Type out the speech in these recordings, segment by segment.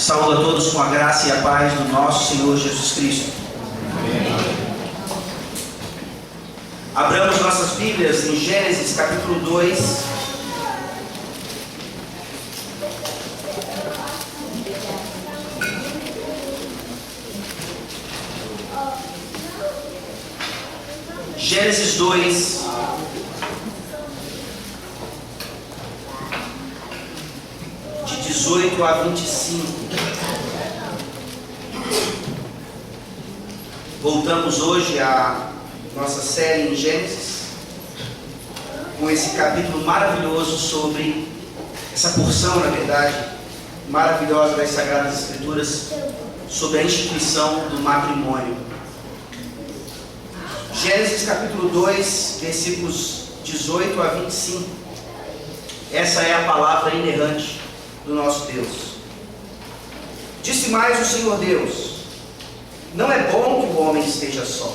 Saúdo a todos com a graça e a paz do nosso Senhor Jesus Cristo. Abramos nossas Bíblias em Gênesis capítulo 2. Gênesis 2, de 18 a 25. Voltamos hoje à nossa série em Gênesis, com esse capítulo maravilhoso sobre essa porção, na verdade, maravilhosa das Sagradas Escrituras, sobre a instituição do matrimônio. Gênesis capítulo 2, versículos 18 a 25. Essa é a palavra inerrante do nosso Deus. Disse mais o Senhor Deus: não é bom que o homem esteja só.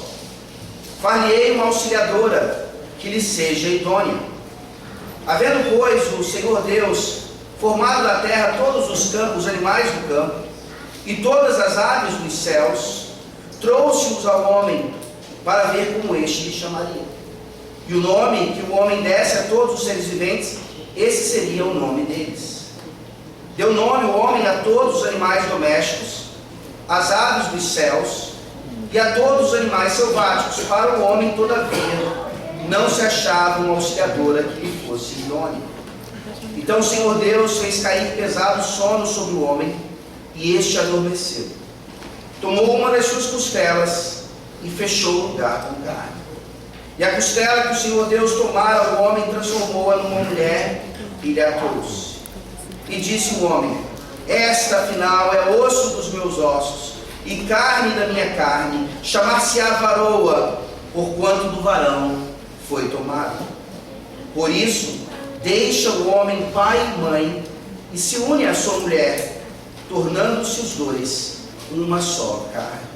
Far-lhe-ei uma auxiliadora que lhe seja idônea. Havendo, pois, o Senhor Deus formado da terra todos os animais do campo e todas as aves dos céus, trouxe-os ao homem para ver como este lhe chamaria. E o nome que o homem desse a todos os seres viventes, esse seria o nome deles. Deu nome o homem a todos os animais domésticos, às aves dos céus e a todos os animais selváticos. Para o homem, todavia, não se achava uma auxiliadora que lhe fosse idônea. Então o Senhor Deus fez cair pesado sono sobre o homem, e este adormeceu. Tomou uma das suas costelas e fechou o lugar com carne. E a costela que o Senhor Deus tomara ao homem, transformou-a numa mulher e lhe a trouxe. E disse o homem: esta, afinal, é osso dos meus ossos e carne da minha carne, chamar-se-á varoa, porquanto do varão foi tomado. Por isso, deixa o homem pai e mãe e se une à sua mulher, tornando-se os dois uma só carne.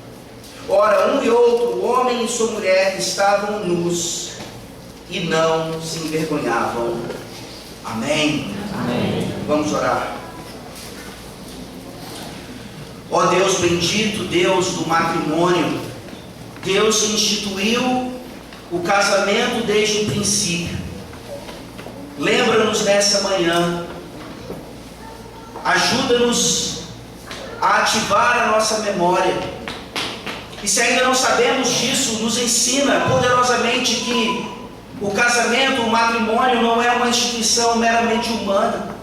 Ora, um e outro, o homem e sua mulher, estavam nus e não se envergonhavam. Amém? Amém. Vamos orar. Ó Deus bendito, Deus do matrimônio, Deus que instituiu o casamento desde o princípio, lembra-nos nessa manhã, ajuda-nos a ativar a nossa memória. E se ainda não sabemos disso, nos ensina poderosamente que o casamento, o matrimônio, não é uma instituição meramente humana.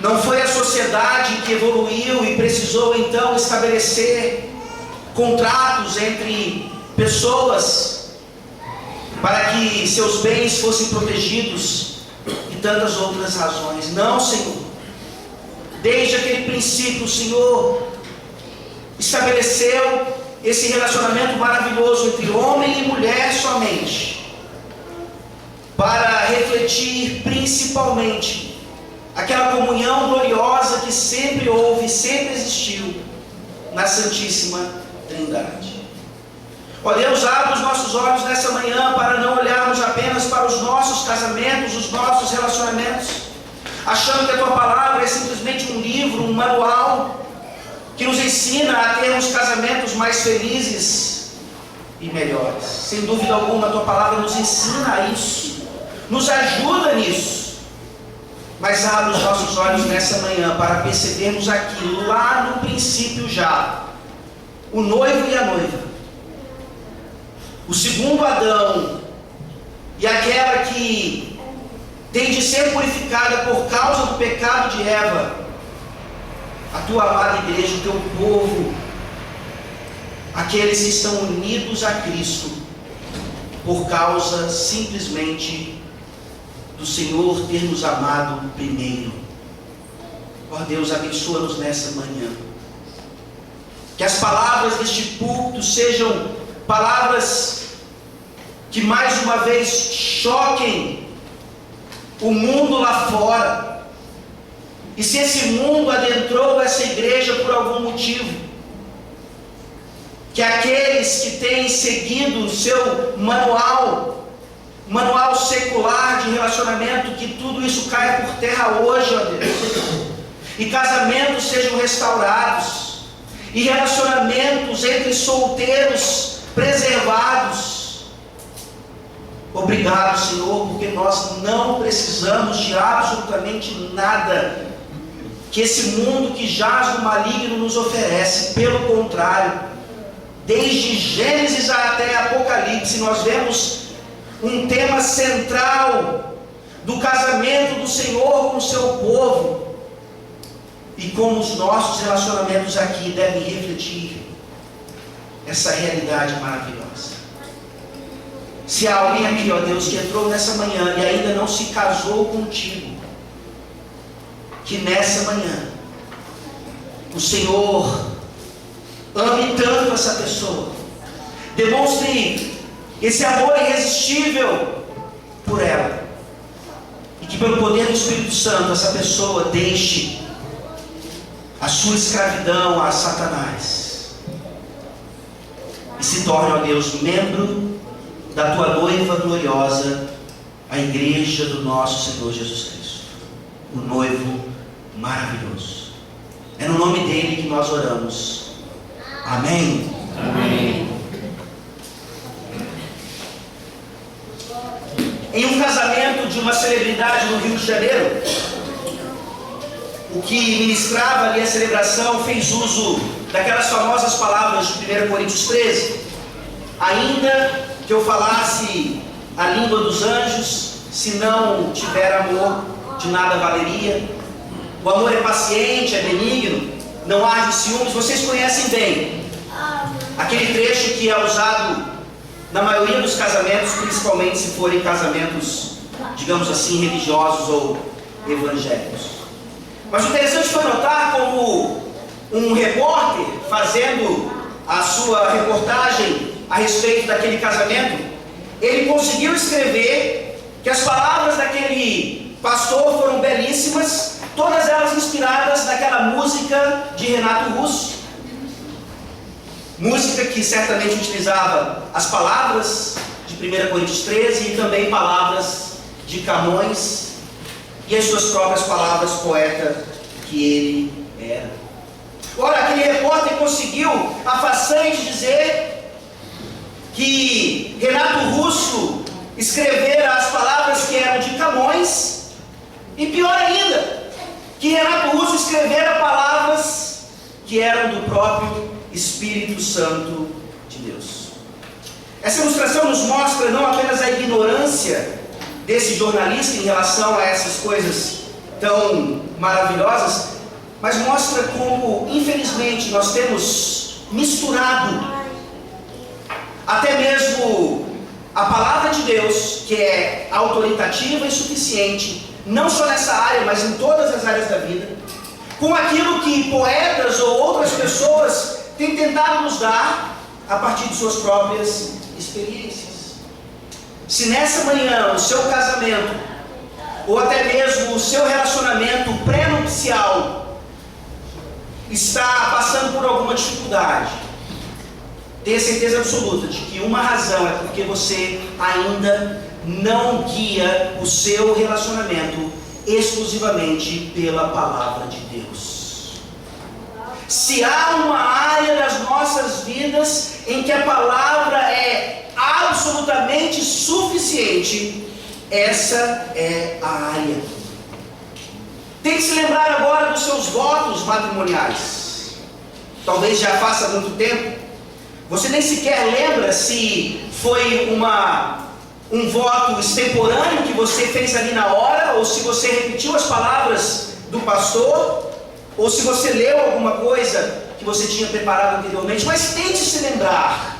Não foi a sociedade que evoluiu e precisou então estabelecer contratos entre pessoas para que seus bens fossem protegidos e tantas outras razões. Não, Senhor. Desde aquele princípio, o Senhor estabeleceu esse relacionamento maravilhoso entre homem e mulher somente, para refletir principalmente aquela comunhão gloriosa que sempre houve, sempre existiu na Santíssima Trindade. Ó Deus, abre os nossos olhos nessa manhã para não olharmos apenas para os nossos casamentos, os nossos relacionamentos, achando que a Tua Palavra é simplesmente um livro, um manual que nos ensina a termos casamentos mais felizes e melhores. Sem dúvida alguma, a Tua Palavra nos ensina a isso, nos ajuda nisso. Mas abre os nossos olhos nessa manhã para percebermos aquilo lá no princípio já. O noivo e a noiva, o segundo Adão e aquela que tem de ser purificada por causa do pecado de Eva, a Tua amada igreja, o Teu povo, aqueles que estão unidos a Cristo por causa simplesmente do Senhor ter nos amado primeiro. Ó Deus, abençoa-nos nessa manhã. Que as palavras deste púlpito sejam palavras que mais uma vez choquem o mundo lá fora. E se esse mundo adentrou essa igreja por algum motivo, que aqueles que têm seguido o seu manual secular de relacionamento, que tudo isso caia por terra hoje, ó Deus. e casamentos sejam restaurados, e relacionamentos entre solteiros preservados. Obrigado, Senhor, porque nós não precisamos de absolutamente nada que esse mundo que jaz no maligno nos oferece. Pelo contrário, desde Gênesis até Apocalipse, nós vemos um tema central do casamento do Senhor com o seu povo, e como os nossos relacionamentos aqui devem refletir essa realidade maravilhosa. Se há alguém aqui, ó Deus, que entrou nessa manhã e ainda não se casou contigo, que nessa manhã o Senhor ame tanto essa pessoa, demonstre esse amor irresistível por ela, e que pelo poder do Espírito Santo essa pessoa deixe a sua escravidão a Satanás e se torne, ó Deus, membro da tua noiva gloriosa, a igreja do nosso Senhor Jesus Cristo, o noivo maravilhoso. É no nome dele que nós oramos. Amém. Amém. Em um casamento de uma celebridade no Rio de Janeiro, o que ministrava ali a celebração fez uso daquelas famosas palavras de 1 Coríntios 13: ainda que eu falasse a língua dos anjos, se não tiver amor, de nada valeria. O amor é paciente, é benigno, não arde ciúmes. Vocês conhecem bem aquele trecho que é usado na maioria dos casamentos, principalmente se forem casamentos, digamos assim, religiosos ou evangélicos. Mas o interessante foi notar como um repórter, fazendo a sua reportagem a respeito daquele casamento, ele conseguiu escrever que as palavras daquele pastor foram belíssimas, todas elas inspiradas naquela música de Renato Russo, música que certamente utilizava as palavras de 1 Coríntios 13 e também palavras de Camões e as suas próprias palavras, poeta que ele era. Ora, aquele repórter conseguiu a façanha de dizer que Renato Russo escrevera as palavras que eram de Camões, e pior ainda, que Renato Russo escrevera palavras que eram do próprio Espírito Santo de Deus. Essa ilustração nos mostra não apenas a ignorância desse jornalista em relação a essas coisas tão maravilhosas, mas mostra como, infelizmente, nós temos misturado até mesmo a palavra de Deus, que é autoritativa e suficiente, não só nessa área, mas em todas as áreas da vida, com aquilo que poetas ou outras pessoas têm tentado nos dar a partir de suas próprias experiências. Se nessa manhã o seu casamento, ou até mesmo o seu relacionamento pré-nupcial, está passando por alguma dificuldade, tenha certeza absoluta de que uma razão é porque você ainda não guia o seu relacionamento exclusivamente pela palavra de Deus. Se há uma área das nossas vidas em que a palavra é absolutamente suficiente, essa é a área. Tem que se lembrar agora dos seus votos matrimoniais. Talvez já faça muito tempo. Você nem sequer lembra se foi um voto extemporâneo que você fez ali na hora, ou se você repetiu as palavras do pastor, ou se você leu alguma coisa que você tinha preparado anteriormente. Mas tente se lembrar.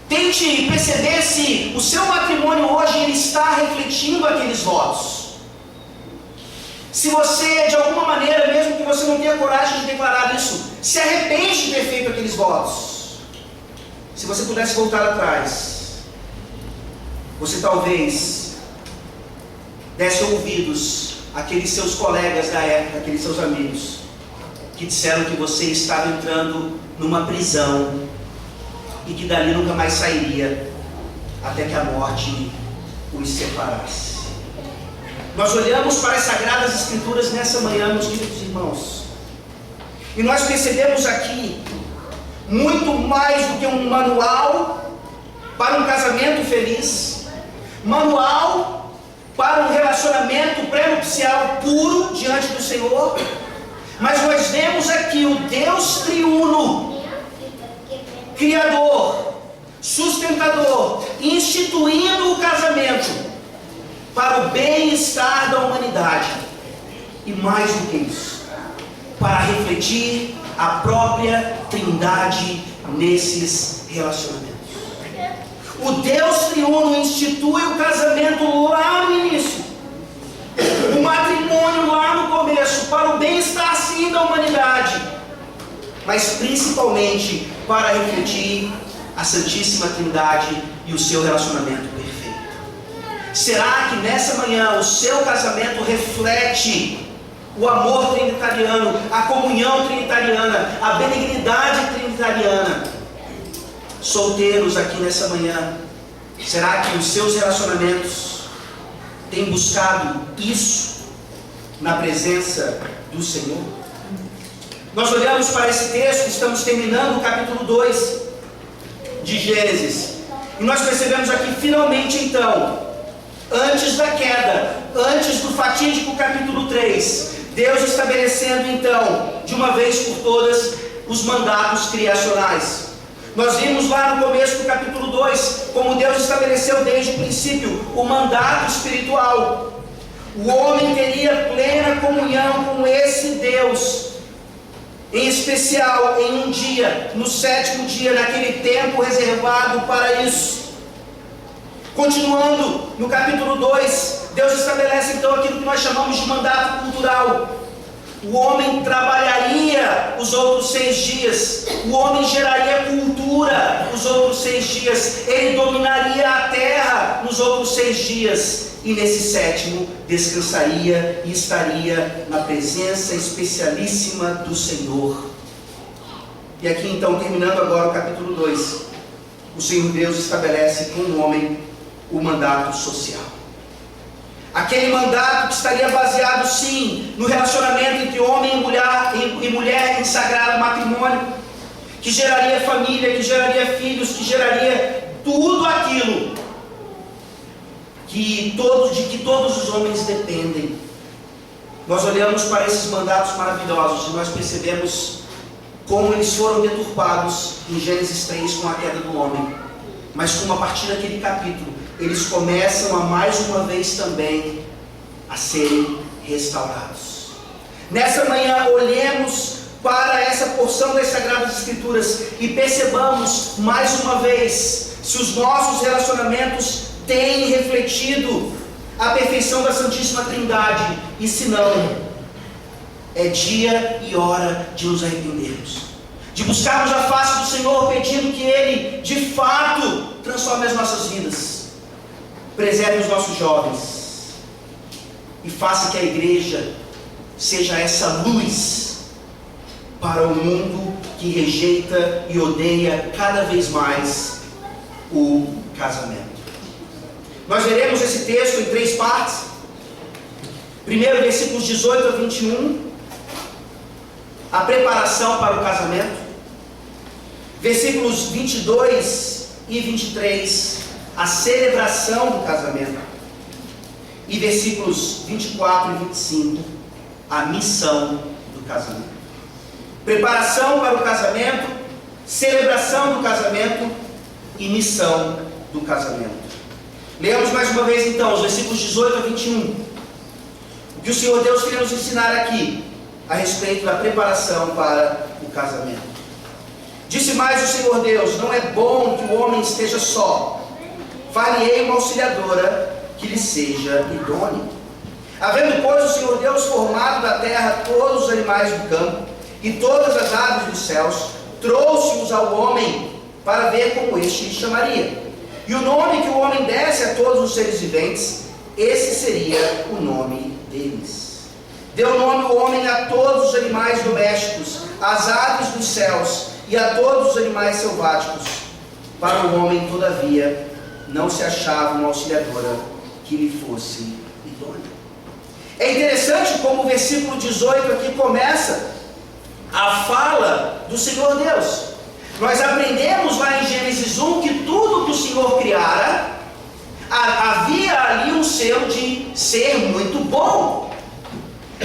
Tente perceber se o seu matrimônio hoje ele está refletindo aqueles votos. Se você, de alguma maneira, mesmo que você não tenha coragem de declarar isso, se arrepende de ter feito aqueles votos. Se você pudesse voltar atrás, você talvez desse ouvidos àqueles seus colegas da época, aqueles seus amigos, que disseram que você estava entrando numa prisão e que dali nunca mais sairia até que a morte os separasse. Nós olhamos para as Sagradas Escrituras nessa manhã, meus queridos irmãos, e nós percebemos aqui muito mais do que um manual para um casamento feliz, manual para um relacionamento pré-nupcial puro diante do Senhor, mas nós vemos aqui o Deus triuno, Criador, sustentador, instituindo o casamento para o bem-estar da humanidade, e mais do que isso, para refletir a própria Trindade nesses relacionamentos. O Deus triuno institui o casamento lá no início, o matrimônio lá no começo, para o bem-estar sim da humanidade, mas principalmente para refletir a Santíssima Trindade e o seu relacionamento perfeito. Será que nessa manhã o seu casamento reflete o amor trinitariano, a comunhão trinitariana, a benignidade trinitariana? Solteiros aqui nessa manhã, será que os seus relacionamentos têm buscado isso na presença do Senhor? Nós olhamos para esse texto, estamos terminando o capítulo 2 de Gênesis, e nós percebemos aqui finalmente então, antes da queda, antes do fatídico capítulo 3, Deus estabelecendo então, de uma vez por todas, os mandatos criacionais. Nós vimos lá no começo do capítulo 2, como Deus estabeleceu desde o princípio o mandato espiritual. O homem teria plena comunhão com esse Deus, em especial em um dia, no sétimo dia, naquele tempo reservado para isso. Continuando no capítulo 2, Deus estabelece então aquilo que nós chamamos de mandato cultural. O homem trabalharia os outros 6 dias, o homem geraria cultura os outros 6 dias, ele dominaria a terra nos outros 6 dias, e nesse sétimo descansaria e estaria na presença especialíssima do Senhor. E aqui então, terminando agora o capítulo 2, o Senhor Deus estabelece com o homem o mandato social. Aquele mandato que estaria baseado sim no relacionamento entre homem e mulher em sagrado matrimônio, que geraria família, que geraria filhos, que geraria tudo aquilo de que todos os homens dependem. Nós olhamos para esses mandatos maravilhosos e nós percebemos como eles foram deturpados em Gênesis 3 com a queda do homem, mas como a partir daquele capítulo eles começam a mais uma vez também a serem restaurados. Nessa manhã olhemos para essa porção das Sagradas Escrituras e percebamos mais uma vez se os nossos relacionamentos têm refletido a perfeição da Santíssima Trindade, e se não, é dia e hora de nos arrependermos, de buscarmos a face do Senhor, pedindo que Ele de fato transforme as nossas vidas, preserve os nossos jovens e faça que a igreja seja essa luz para o mundo que rejeita e odeia cada vez mais o casamento. Nós veremos esse texto em 3 partes. Primeiro, versículos 18 a 21, a preparação para o casamento. Versículos 22 e 23, a celebração do casamento. E versículos 24 e 25, a missão do casamento. Preparação para o casamento, celebração do casamento e missão do casamento. Leamos mais uma vez então os versículos 18 a 21. O que o Senhor Deus quer nos ensinar aqui a respeito da preparação para o casamento. Disse mais o Senhor Deus: não é bom que o homem esteja só. Far-lhe-ei uma auxiliadora que lhe seja idônea. Havendo, pois, o Senhor Deus formado da terra todos os animais do campo e todas as aves dos céus, trouxe-os ao homem para ver como este lhe chamaria. E o nome que o homem desse a todos os seres viventes, esse seria o nome deles. Deu nome o homem a todos os animais domésticos, às aves dos céus e a todos os animais selváticos. Para o homem, todavia, não se achava uma auxiliadora que lhe fosse idônea. É interessante como o versículo 18 aqui começa a fala do Senhor Deus. Nós aprendemos lá em Gênesis 1 que tudo que o Senhor criara, havia ali um selo de ser muito bom.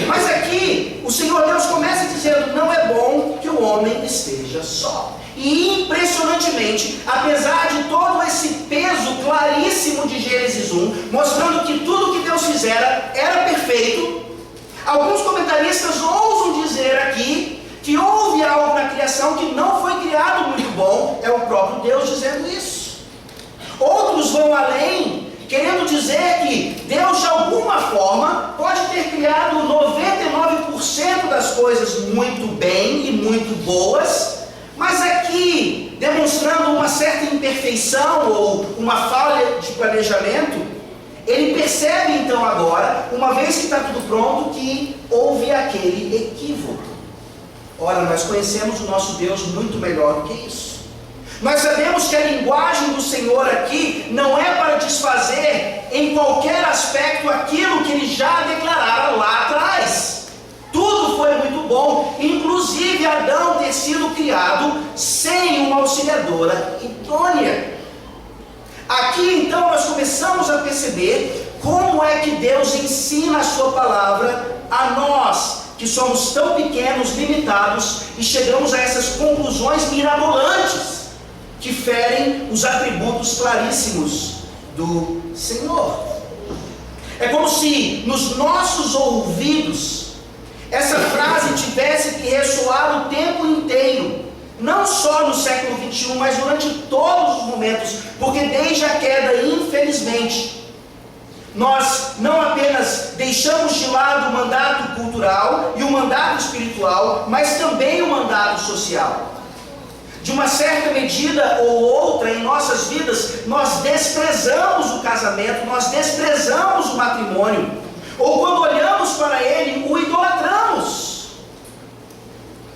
Mas aqui, o Senhor Deus começa dizendo, não é bom que o homem esteja só. E impressionantemente, apesar de todo esse peso claríssimo de Gênesis 1, mostrando que tudo que Deus fizera era perfeito, alguns comentaristas ousam dizer aqui que houve algo na criação que não foi criado muito bom. É o próprio Deus dizendo isso. Outros vão além, querendo dizer que Deus de alguma forma pode ter criado 99% das coisas muito bem e muito boas, mas aqui, demonstrando uma certa imperfeição ou uma falha de planejamento, ele percebe então agora, uma vez que está tudo pronto, que houve aquele equívoco. Ora, nós conhecemos o nosso Deus muito melhor do que isso. Nós sabemos que a linguagem do Senhor aqui não é para desfazer em qualquer aspecto aquilo que ele já declarara lá atrás. Tudo foi muito bom, inclusive Adão ter sido criado sem uma auxiliadora idônea. Aqui então nós começamos a perceber como é que Deus ensina a sua palavra a nós, que somos tão pequenos, limitados, e chegamos a essas conclusões mirabolantes, que ferem os atributos claríssimos do Senhor. É como se nos nossos ouvidos essa frase tivesse que ressoar o tempo inteiro, não só no século 21, mas durante todos os momentos, porque desde a queda, infelizmente, nós não apenas deixamos de lado o mandato cultural e o mandato espiritual, mas também o mandato social. De uma certa medida ou outra em nossas vidas, nós desprezamos o casamento, nós desprezamos o matrimônio, ou quando olhamos para ele, o idolatramos.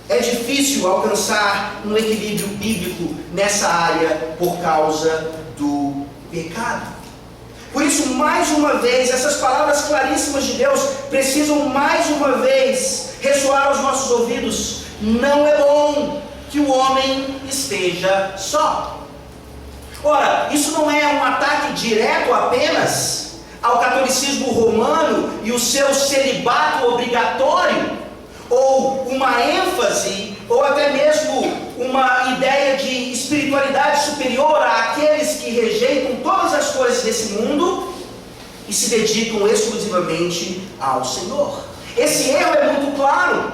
É difícil alcançar um equilíbrio bíblico nessa área por causa do pecado. Por isso, mais uma vez, essas palavras claríssimas de Deus precisam mais uma vez ressoar aos nossos ouvidos. Não é bom que o homem esteja só. Ora, isso não é um ataque direto apenas ao catolicismo romano e o seu celibato obrigatório, ou uma ênfase, ou até mesmo uma ideia de espiritualidade superior àqueles que rejeitam todas as coisas desse mundo e se dedicam exclusivamente ao Senhor. Esse erro é muito claro,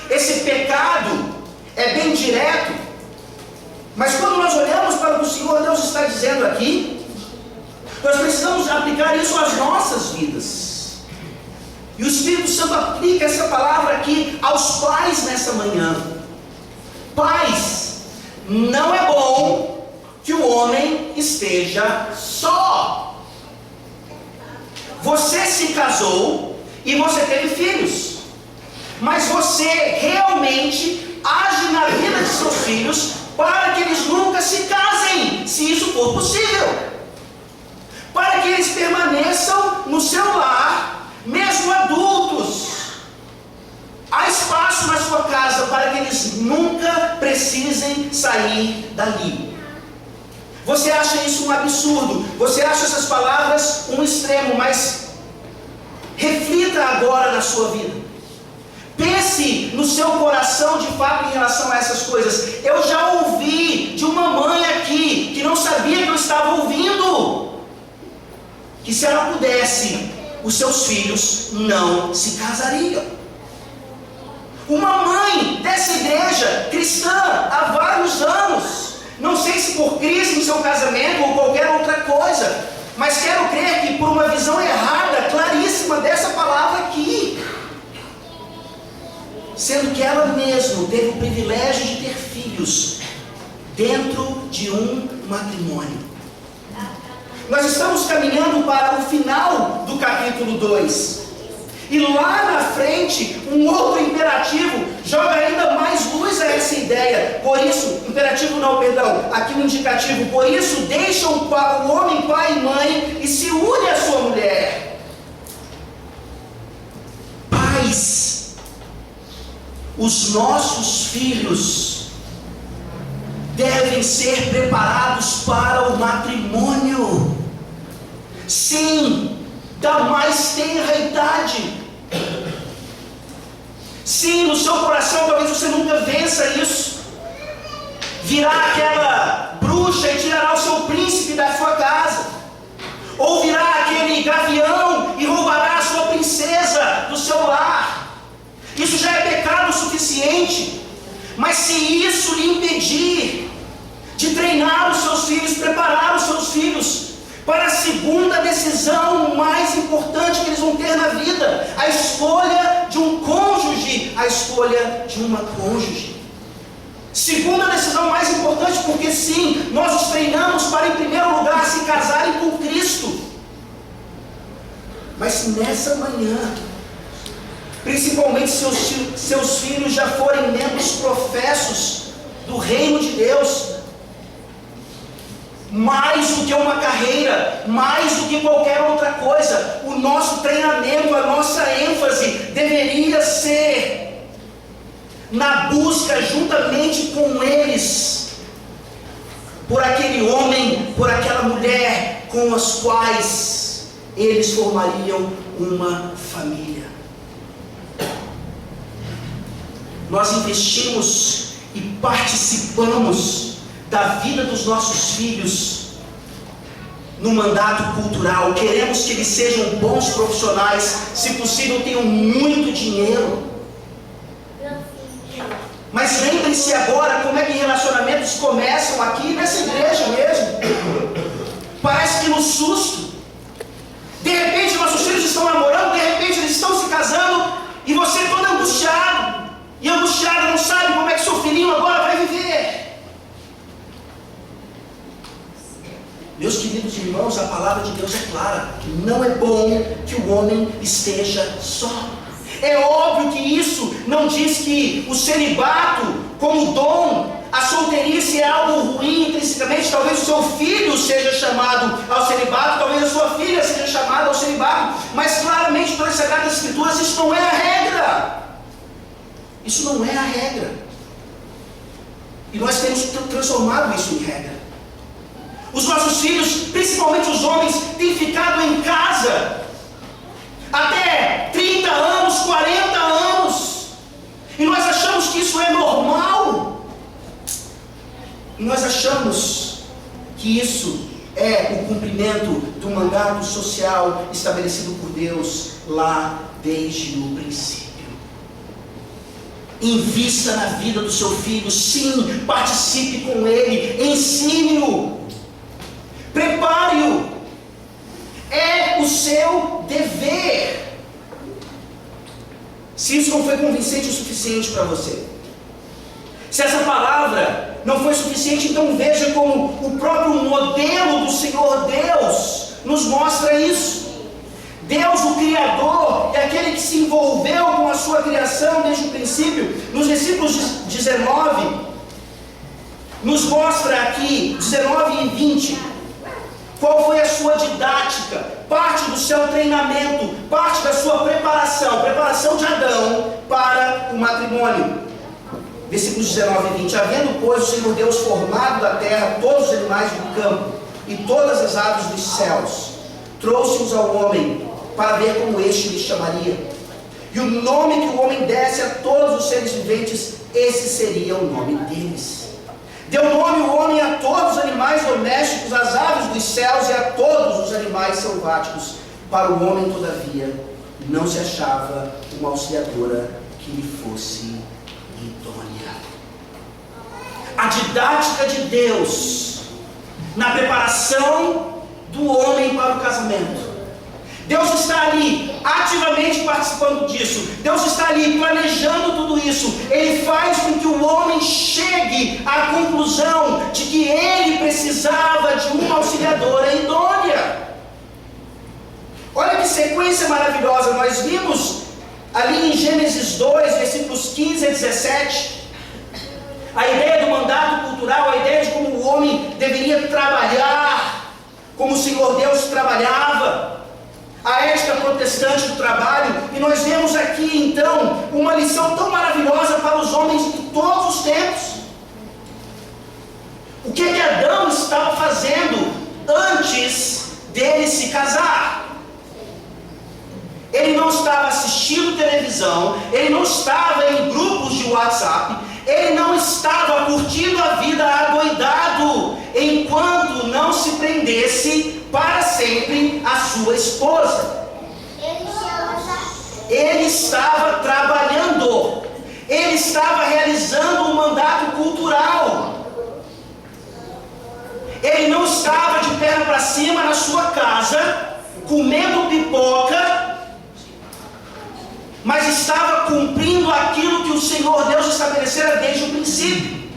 esse pecado é bem direto, mas quando nós olhamos para o que o Senhor Deus está dizendo aqui, nós precisamos aplicar isso às nossas vidas. E o Espírito Santo aplica essa palavra aqui aos pais nessa manhã. Pais, não é bom que o homem esteja só. Você se casou e você teve filhos, mas você realmente age na vida de seus filhos para que eles nunca se casem, se isso for possível, para que eles permaneçam no seu lar, mesmo adultos. Há espaço na sua casa para que eles nunca precisem sair dali. Você acha isso um absurdo? Você acha essas palavras um extremo? Mas reflita agora na sua vida. Pense no seu coração de fato em relação a essas coisas. Eu já ouvi de uma mãe aqui que não sabia que eu estava ouvindo, que se ela pudesse, os seus filhos não se casariam. Uma mãe dessa igreja cristã há vários anos, não sei se por crise em seu casamento ou qualquer outra coisa, mas quero crer que por uma visão errada, claríssima dessa palavra aqui, sendo que ela mesma teve o privilégio de ter filhos dentro de um matrimônio. Nós estamos caminhando para o final do capítulo 2. E lá na frente, um outro imperativo joga ainda mais luz a essa ideia. Por isso, imperativo não, perdão, aqui um indicativo. Por isso, deixa o homem pai e mãe e se une à sua mulher. Mas os nossos filhos devem ser preparados para o matrimônio. Sim, da mais tenra idade. Sim, no seu coração talvez você nunca vença isso. Virá aquela bruxa e tirará o seu príncipe da sua casa. Ou virá aquele gavião e roubará a sua princesa do seu lar. Isso já é pecado suficiente. Mas se isso lhe impedir de treinar os seus filhos, preparar os seus filhos para a segunda decisão mais importante que eles vão ter na vida, a escolha de um cônjuge, a escolha de uma cônjuge. Segunda decisão mais importante, porque sim, nós os treinamos para em primeiro lugar se casarem com Cristo. Mas se nessa manhã, principalmente seus filhos já forem membros professos do reino de Deus, mais do que uma carreira, mais do que qualquer outra coisa, o nosso treinamento, a nossa ênfase deveria ser na busca juntamente com eles por aquele homem, por aquela mulher com as quais eles formariam uma família. Nós investimos e participamos da vida dos nossos filhos no mandato cultural. Queremos que eles sejam bons profissionais, se possível tenham muito dinheiro. Mas lembrem-se agora como é que relacionamentos começam aqui nessa igreja mesmo. Parece que no susto. De repente nossos filhos estão namorando, de repente eles estão se casando, e você todo angustiado, e angustiado não sabe como é que seu filhinho agora vai viver. Meus queridos irmãos, a palavra de Deus é clara, que não é bom que o homem esteja só. É óbvio que isso não diz que o celibato como dom, a solteirice é algo ruim intrinsecamente. Talvez o seu filho seja chamado ao celibato, talvez a sua filha seja chamada ao celibato, mas claramente pelas Sagradas Escrituras isso não é a regra. Isso não é a regra. E nós temos transformado isso em regra. Os nossos filhos, principalmente os homens, têm ficado em casa até 30 anos, 40 anos, e nós achamos que isso é normal, e nós achamos que isso é o cumprimento do mandato social estabelecido por Deus lá desde o princípio. Invista na vida do seu filho, sim, participe com ele, ensine-o, prepare-o. É o seu dever. Se isso não foi convincente o suficiente para você, se essa palavra não foi suficiente, então veja como o próprio modelo do Senhor Deus nos mostra isso. Deus, o Criador, é aquele que se envolveu com a sua criação desde o princípio. Nos versículos 19, nos mostra aqui, 19 e 20, qual foi a sua didática, parte do seu treinamento, parte da sua preparação de Adão para o matrimônio. Versículos 19 e 20. Havendo, pois, o Senhor Deus formado da terra todos os animais do campo e todas as aves dos céus, trouxe-os ao homem para ver como este lhe chamaria. E o nome que o homem desse a todos os seres viventes, esse seria o nome deles. Deu nome o homem a todos os animais domésticos, às aves dos céus e a todos os animais selváticos. Para o homem, todavia, não se achava uma auxiliadora que lhe fosse idônea. A didática de Deus na preparação do homem para o casamento. Deus está ali ativamente participando disso. Deus está ali planejando tudo isso. Ele faz com que o homem chegue à conclusão de que ele precisava de uma auxiliadora idônea. Olha que sequência maravilhosa. Nós vimos ali em Gênesis 2, versículos 15 a 17, a ideia do mandato cultural, a ideia de como o homem deveria trabalhar, como o Senhor Deus trabalhava. A ética protestante do trabalho, E nós vemos aqui então uma lição tão maravilhosa para os homens de todos os tempos. O que Adão estava fazendo antes dele se casar? Ele não estava assistindo televisão, ele não estava em grupos de WhatsApp, ele não estava curtindo a vida adoidado, enquanto não se prendesse para sempre a sua esposa. Ele estava trabalhando, ele estava realizando um mandato cultural. Ele não estava de perna para cima na sua casa, comendo pipoca, mas estava cumprindo aquilo que o Senhor Deus estabelecera desde o princípio.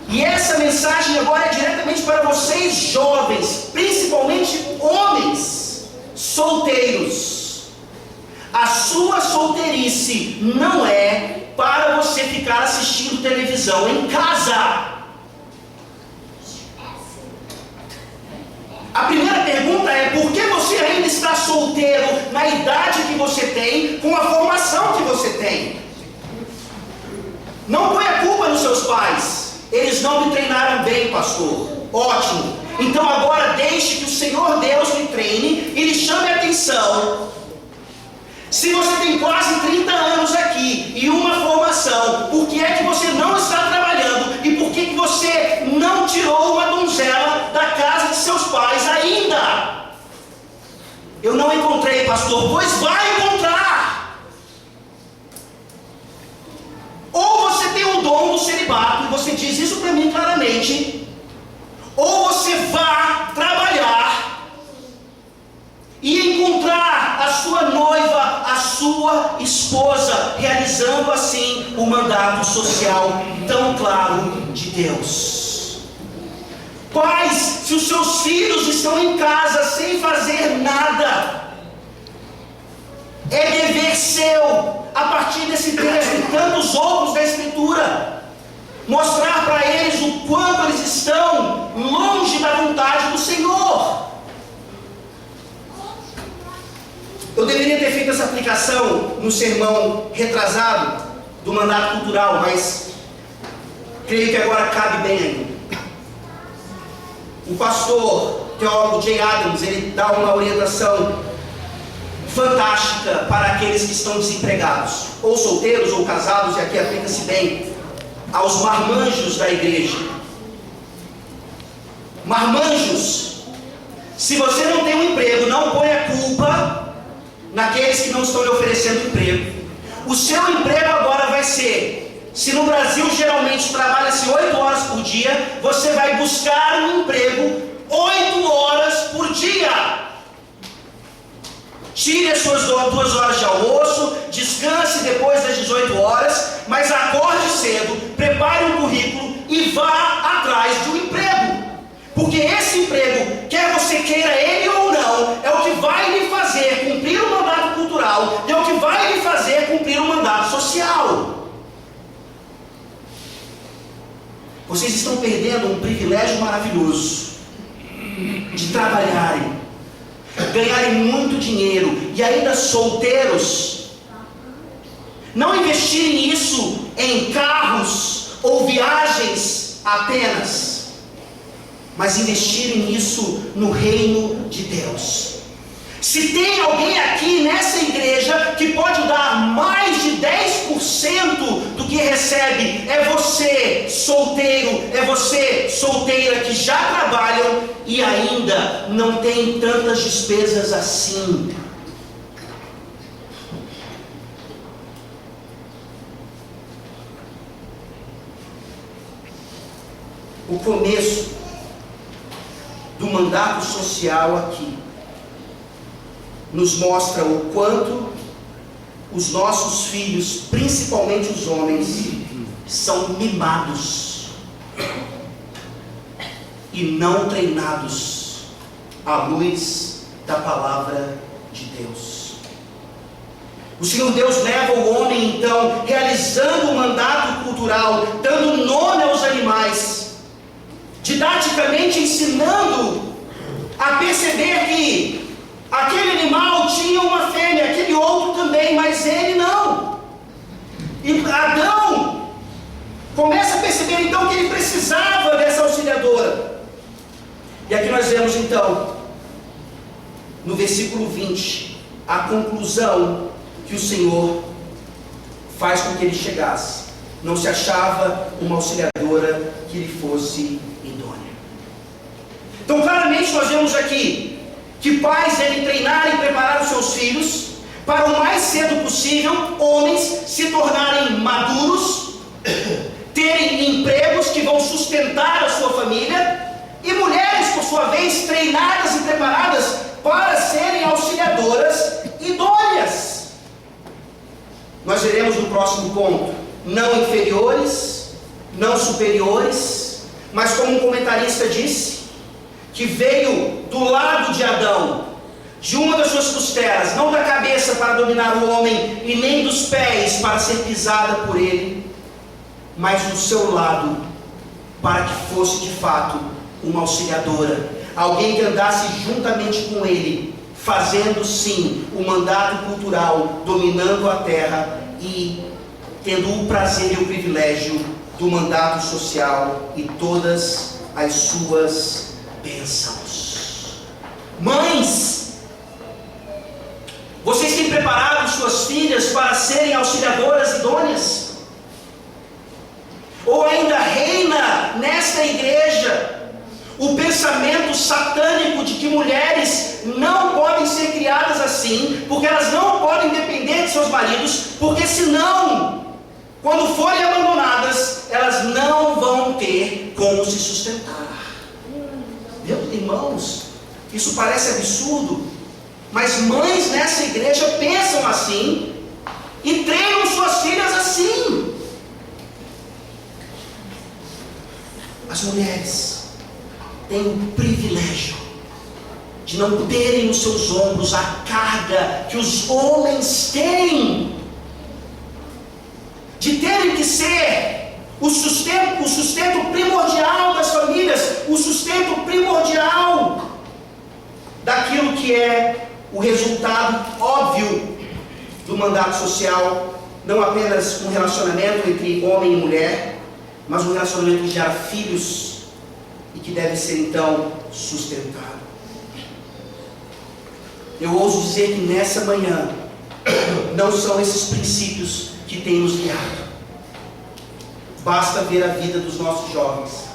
E essa mensagem agora é diretamente para vocês jovens, principalmente homens solteiros. A sua solteirice não é para você ficar assistindo televisão em casa. A primeira pergunta é: por que você ainda está solteiro na idade que você tem, com a formação que você tem? Não põe a culpa nos seus pais. Eles não me treinaram bem, pastor. Ótimo. Então agora deixe que o Senhor Deus lhe treine e lhe chame a atenção. Se você tem quase 30 anos aqui e uma formação, por que é que você não está trabalhando? E por que você não tirou uma donzela da casa de seus pais ainda? Eu não encontrei, pastor. Pois vai encontrar. Ou você tem o dom do celibato, e você diz isso para mim claramente, ou você vá trabalhar e encontrar a sua noiva, a sua esposa, realizando assim o mandato social tão claro de Deus. Pais, se os seus filhos estão em casa sem fazer nada, é dever seu, a partir desse texto e tantos outros da Escritura, mostrar para eles o quanto eles estão longe da vontade do Senhor. Eu deveria ter feito essa aplicação no sermão retrasado do mandato cultural, mas creio que agora cabe bem ainda. O pastor teólogo Jay Adams, ele dá uma orientação fantástica para aqueles que estão desempregados, ou solteiros ou casados, e aqui aplica-se bem aos marmanjos da igreja. Marmanjos, se você não tem um emprego, não põe a culpa naqueles que não estão lhe oferecendo emprego. O seu emprego agora vai ser, se no Brasil geralmente trabalha-se 8 horas por dia, você vai buscar um emprego 8 horas por dia. Tire as suas 2 horas de almoço, descanse depois das 18 horas, mas acorde cedo, prepare um currículo e vá atrás de um emprego. Porque esse emprego, quer você queira ele ou não, é o que vai lhe fazer cumprir o mandato cultural, é o que vai lhe fazer cumprir o mandato social. Vocês estão perdendo um privilégio maravilhoso de trabalharem, ganharem muito dinheiro e ainda solteiros, não investirem isso em carros ou viagens apenas, mas investirem nisso no reino de Deus. Se tem alguém aqui nessa igreja que pode dar mais de 10% do que recebe, é você solteiro, é você solteira que já trabalham e ainda não tem tantas despesas assim. O começo do mandato social aqui nos mostra o quanto os nossos filhos, principalmente os homens, são mimados e não treinados à luz da palavra de Deus. O Senhor Deus leva o homem então, realizando o mandato cultural, dando nome aos animais, didaticamente ensinando a perceber que aquele animal tinha uma fêmea, aquele precisava dessa auxiliadora. E aqui nós vemos então, no versículo 20, a conclusão que o Senhor faz com que ele chegasse. Não se achava uma auxiliadora que lhe fosse idônea. Então claramente nós vemos aqui que pais devem treinar e preparar os seus filhos para o mais cedo possível, homens se tornarem maduros, terem empregos que vão sustentar a sua família, e mulheres, por sua vez, treinadas e preparadas para serem auxiliadoras idôneas. Nós veremos no próximo ponto, não inferiores, não superiores, mas como um comentarista disse, que veio do lado de Adão, de uma das suas costelas, não da cabeça para dominar o homem, e nem dos pés para ser pisada por ele, mas do seu lado, para que fosse de fato uma auxiliadora, alguém que andasse juntamente com ele, fazendo sim o mandato cultural, dominando a terra e tendo o prazer e o privilégio do mandato social e todas as suas bênçãos. Mães, vocês têm preparado suas filhas para serem auxiliadoras idôneas? Ou ainda reina nesta igreja o pensamento satânico de que mulheres não podem ser criadas assim, porque elas não podem depender de seus maridos, porque senão, quando forem abandonadas, elas não vão ter como se sustentar. Meus irmãos, isso parece absurdo, mas mães nessa igreja pensam assim e treinam suas filhas assim. As mulheres têm o privilégio de não terem nos seus ombros a carga que os homens têm, de terem que ser o sustento primordial das famílias, o sustento primordial daquilo que é o resultado óbvio do mandato social, não apenas um relacionamento entre homem e mulher, mas um relacionamento que gera filhos e que deve ser então sustentado. Eu ouso dizer que nessa manhã não são esses princípios que têm nos guiado. Basta ver a vida dos nossos jovens.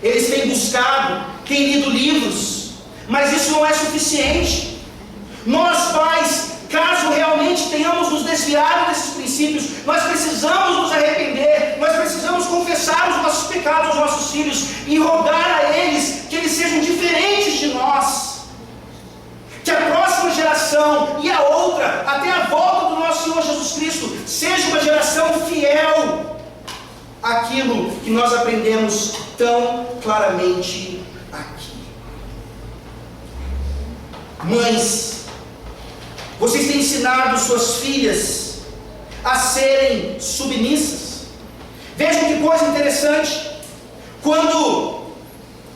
Eles têm buscado, têm lido livros, mas isso não é suficiente. Nós pais, caso realmente tenhamos nos desviado desses princípios, nós precisamos nos arrepender, nós precisamos confessar os nossos pecados aos nossos filhos e rogar a eles que eles sejam diferentes de nós, que a próxima geração e a outra, até a volta do nosso Senhor Jesus Cristo, seja uma geração fiel àquilo que nós aprendemos tão claramente aqui. Mães, vocês têm ensinado suas filhas a serem submissas. Vejam que coisa interessante. Quando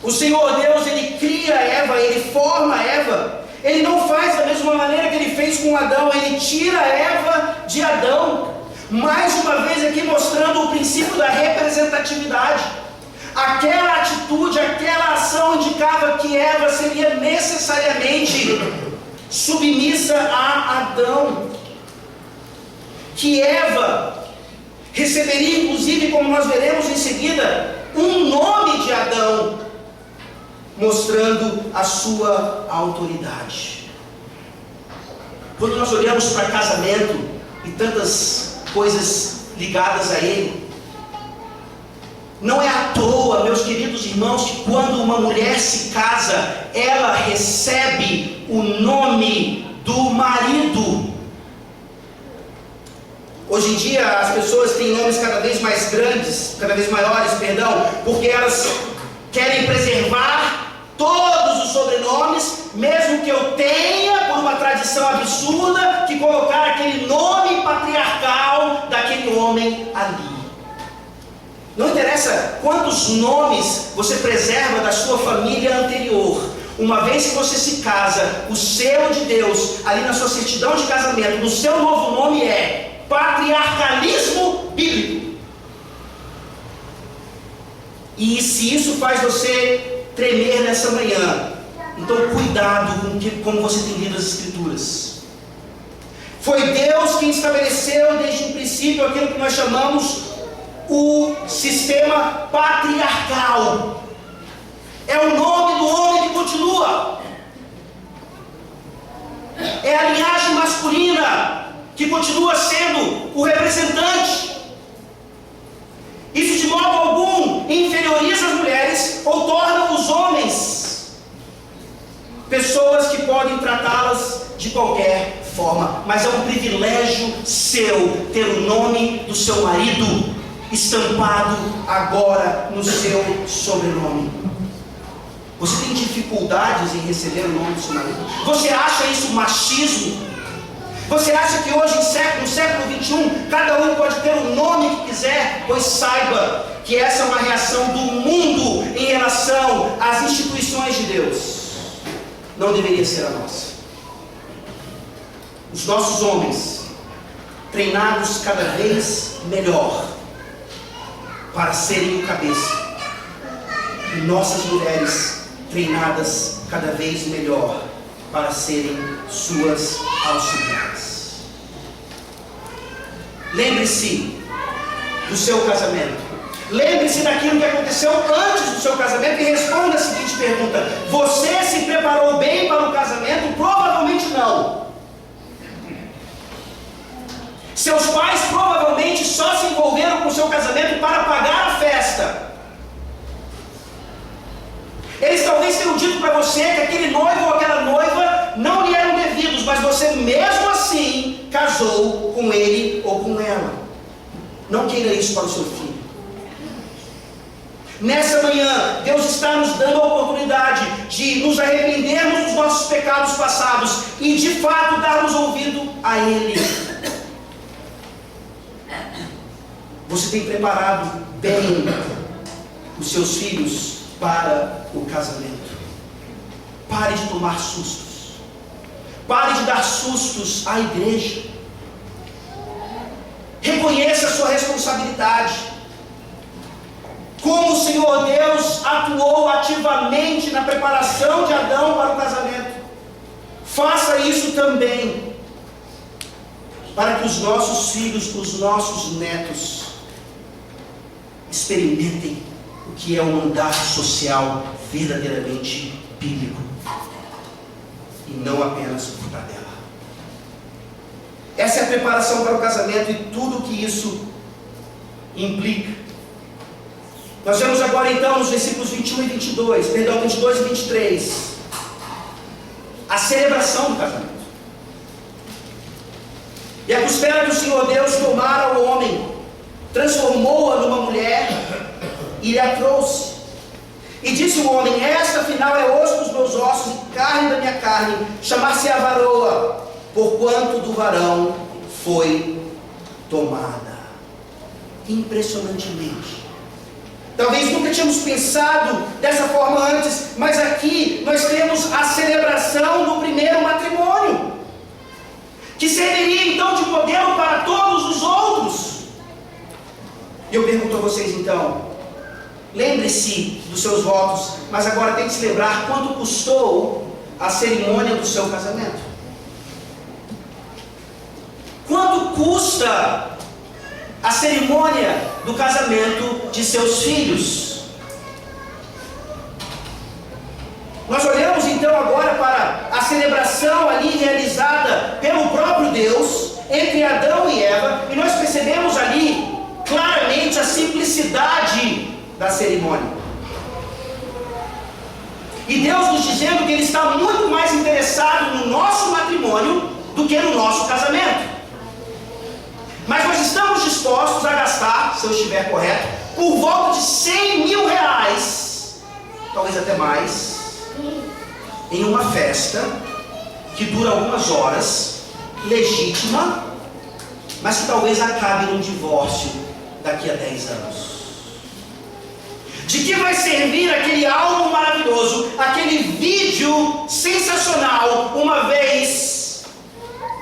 o Senhor Deus, Ele cria Eva, Ele forma Eva, Ele não faz da mesma maneira que Ele fez com Adão. Ele tira Eva de Adão. Mais uma vez aqui mostrando o princípio da representatividade. Aquela atitude, aquela ação indicava que Eva seria necessariamente submissa a Adão, que Eva receberia inclusive, como nós veremos em seguida, um nome de Adão, mostrando a sua autoridade. Quando nós olhamos para casamento e tantas coisas ligadas a ele, não é à toa, meus queridos irmãos, que quando uma mulher se casa, ela recebe o nome do marido. Hoje em dia as pessoas têm nomes cada vez mais grandes, cada vez maiores, porque elas querem preservar todos os sobrenomes, mesmo que eu tenha, por uma tradição absurda, que colocar aquele nome patriarcal daquele homem ali. Não interessa quantos nomes você preserva da sua família anterior, uma vez que você se casa, o selo de Deus, ali na sua certidão de casamento, no seu novo nome é patriarcalismo bíblico. E se isso faz você tremer nessa manhã, então cuidado com como você tem lido as Escrituras. Foi Deus quem estabeleceu desde o princípio aquilo que nós chamamos o sistema patriarcal. É o nome do homem que continua. É a linhagem masculina que continua sendo o representante. Isso de modo algum inferioriza as mulheres ou torna os homens pessoas que podem tratá-las de qualquer forma. Mas é um privilégio seu ter o nome do seu marido estampado agora no seu sobrenome. Você tem dificuldades em receber o nome do seu marido? Você acha isso machismo? Você acha que hoje, no século XXI, cada um pode ter o nome que quiser? Pois saiba que essa é uma reação do mundo em relação às instituições de Deus. Não deveria ser a nossa. Os nossos homens, treinados cada vez melhor para serem o cabeça, e nossas mulheres, treinadas cada vez melhor para serem suas auxiliares. Lembre-se do seu casamento. Lembre-se daquilo que aconteceu antes do seu casamento e responda a seguinte pergunta: você se preparou bem para o casamento? Provavelmente não. Seus pais provavelmente só se envolveram com o seu casamento para pagar a festa. Eles talvez tenham dito para você que aquele noivo ou aquela noiva não lhe eram devidos, mas você mesmo assim casou com ele ou com ela. Não queira isso para o seu filho. Nessa manhã, Deus está nos dando a oportunidade de nos arrependermos dos nossos pecados passados e de fato darmos ouvido a Ele. Você tem preparado bem os seus filhos para o casamento? Pare de tomar sustos. Pare de dar sustos à igreja. Reconheça a sua responsabilidade. Como o Senhor Deus atuou ativamente na preparação de Adão para o casamento, faça isso também para que os nossos filhos, os nossos netos experimentem o que é um mandato social verdadeiramente bíblico e não apenas por tabela. Essa é a preparação para o casamento e tudo o que isso implica. Nós vemos agora então nos versículos 21 e 22, 22 e 23, a celebração do casamento. E a costela do Senhor Deus tomara o homem, transformou-a numa mulher e lhe a trouxe. E disse o homem: esta afinal é osso dos meus ossos e carne da minha carne, chamar-se-á varoa, porquanto do varão foi tomada. Impressionantemente. Talvez nunca tínhamos pensado dessa forma antes, mas aqui nós temos a celebração do primeiro matrimônio, que serviria então de modelo para todos os outros. E eu pergunto a vocês então, lembre-se dos seus votos, mas agora tem que se lembrar quanto custou a cerimônia do seu casamento. Quanto custa a cerimônia do casamento de seus filhos? Nós olhamos então agora para a celebração ali realizada pelo próprio Deus entre Adão e Eva, e nós percebemos ali claramente a simplicidade da cerimônia. E Deus nos dizendo que Ele está muito mais interessado no nosso matrimônio do que no nosso casamento. Mas nós estamos dispostos a gastar, se eu estiver correto, por volta de 100 mil reais, talvez até mais, em uma festa que dura algumas horas, legítima, mas que talvez acabe num divórcio daqui a 10 anos. De que vai servir aquele álbum maravilhoso, aquele vídeo sensacional, uma vez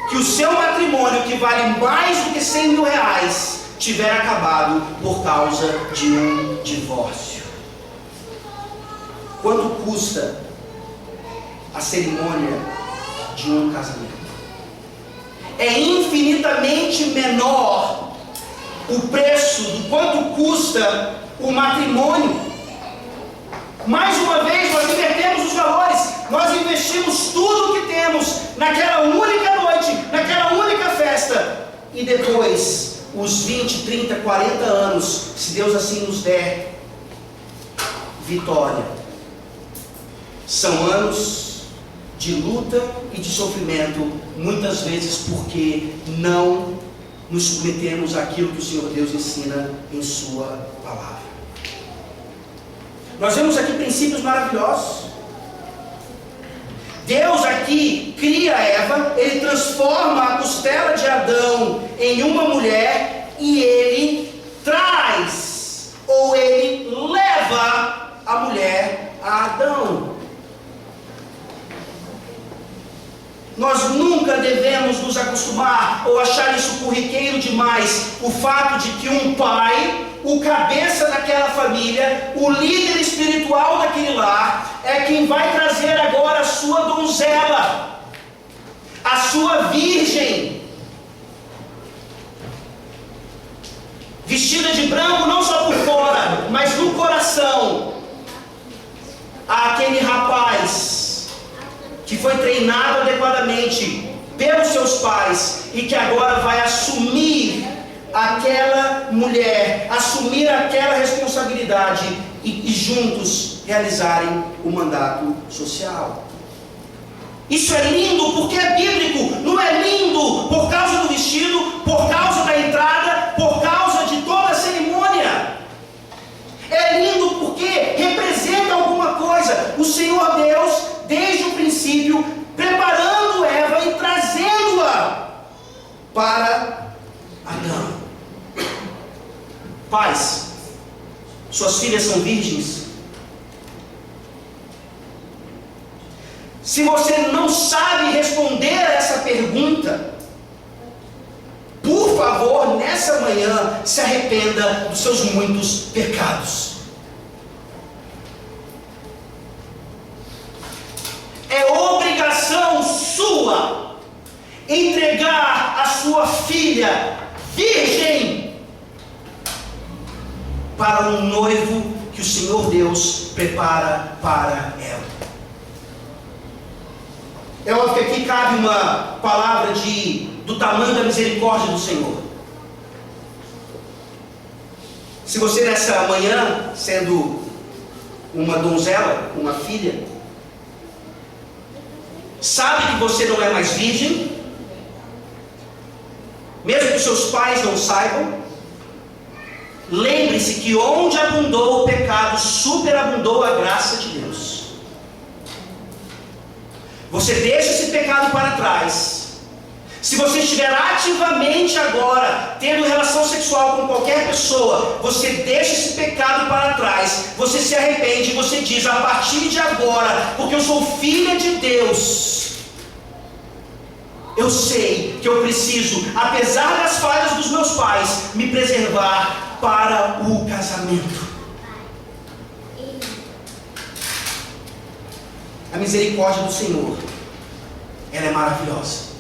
que o seu matrimônio, que vale mais do que 100 mil reais, tiver acabado por causa de um divórcio? Quanto custa a cerimônia de um casamento? É infinitamente menor o preço do quanto custa o matrimônio. Mais uma vez, nós invertemos os valores. Nós investimos tudo o que temos naquela única noite, naquela única festa. E depois, os 20, 30, 40 anos, se Deus assim nos der vitória, são anos de luta e de sofrimento, muitas vezes porque não nos submetemos àquilo que o Senhor Deus ensina em sua palavra. Nós vemos aqui princípios maravilhosos. Deus aqui cria Eva, Ele transforma a costela de Adão em uma mulher e Ele traz, ou Ele leva a mulher a Adão. Nós nunca devemos nos acostumar ou achar isso corriqueiro demais, o fato de que um pai, o cabeça daquela família, o líder espiritual daquele lar, é quem vai trazer agora a sua donzela, a sua virgem, vestida de branco não só por fora, mas no coração, aquele rapaz que foi treinado adequadamente pelos seus pais e que agora vai assumir aquela mulher, assumir aquela responsabilidade e juntos realizarem o mandato social. Isso é lindo porque é bíblico. Não é lindo por causa do vestido, por causa da entrada, por causa de toda a cerimônia. É lindo porque representa alguma coisa. O Senhor Deus, desde o princípio, preparando Eva e trazendo-a para Adão. Pais, suas filhas são virgens? Se você não sabe responder a essa pergunta, por favor, nessa manhã, se arrependa dos seus muitos pecados. É obrigação sua entregar a sua filha virgem para um noivo que o Senhor Deus prepara para ela. É óbvio que aqui cabe uma palavra do tamanho da misericórdia do Senhor. Se você nessa manhã, sendo uma donzela, uma filha, sabe que você não é mais virgem, mesmo que seus pais não saibam, lembre-se que onde abundou o pecado, superabundou a graça de Deus. Você deixa esse pecado para trás. Se você estiver ativamente agora tendo relação sexual com qualquer pessoa, você deixa esse pecado para trás, você se arrepende e você diz: a partir de agora, porque eu sou filha de Deus, eu sei que eu preciso, apesar das falhas dos meus pais, me preservar para o casamento. A misericórdia do Senhor, ela é maravilhosa.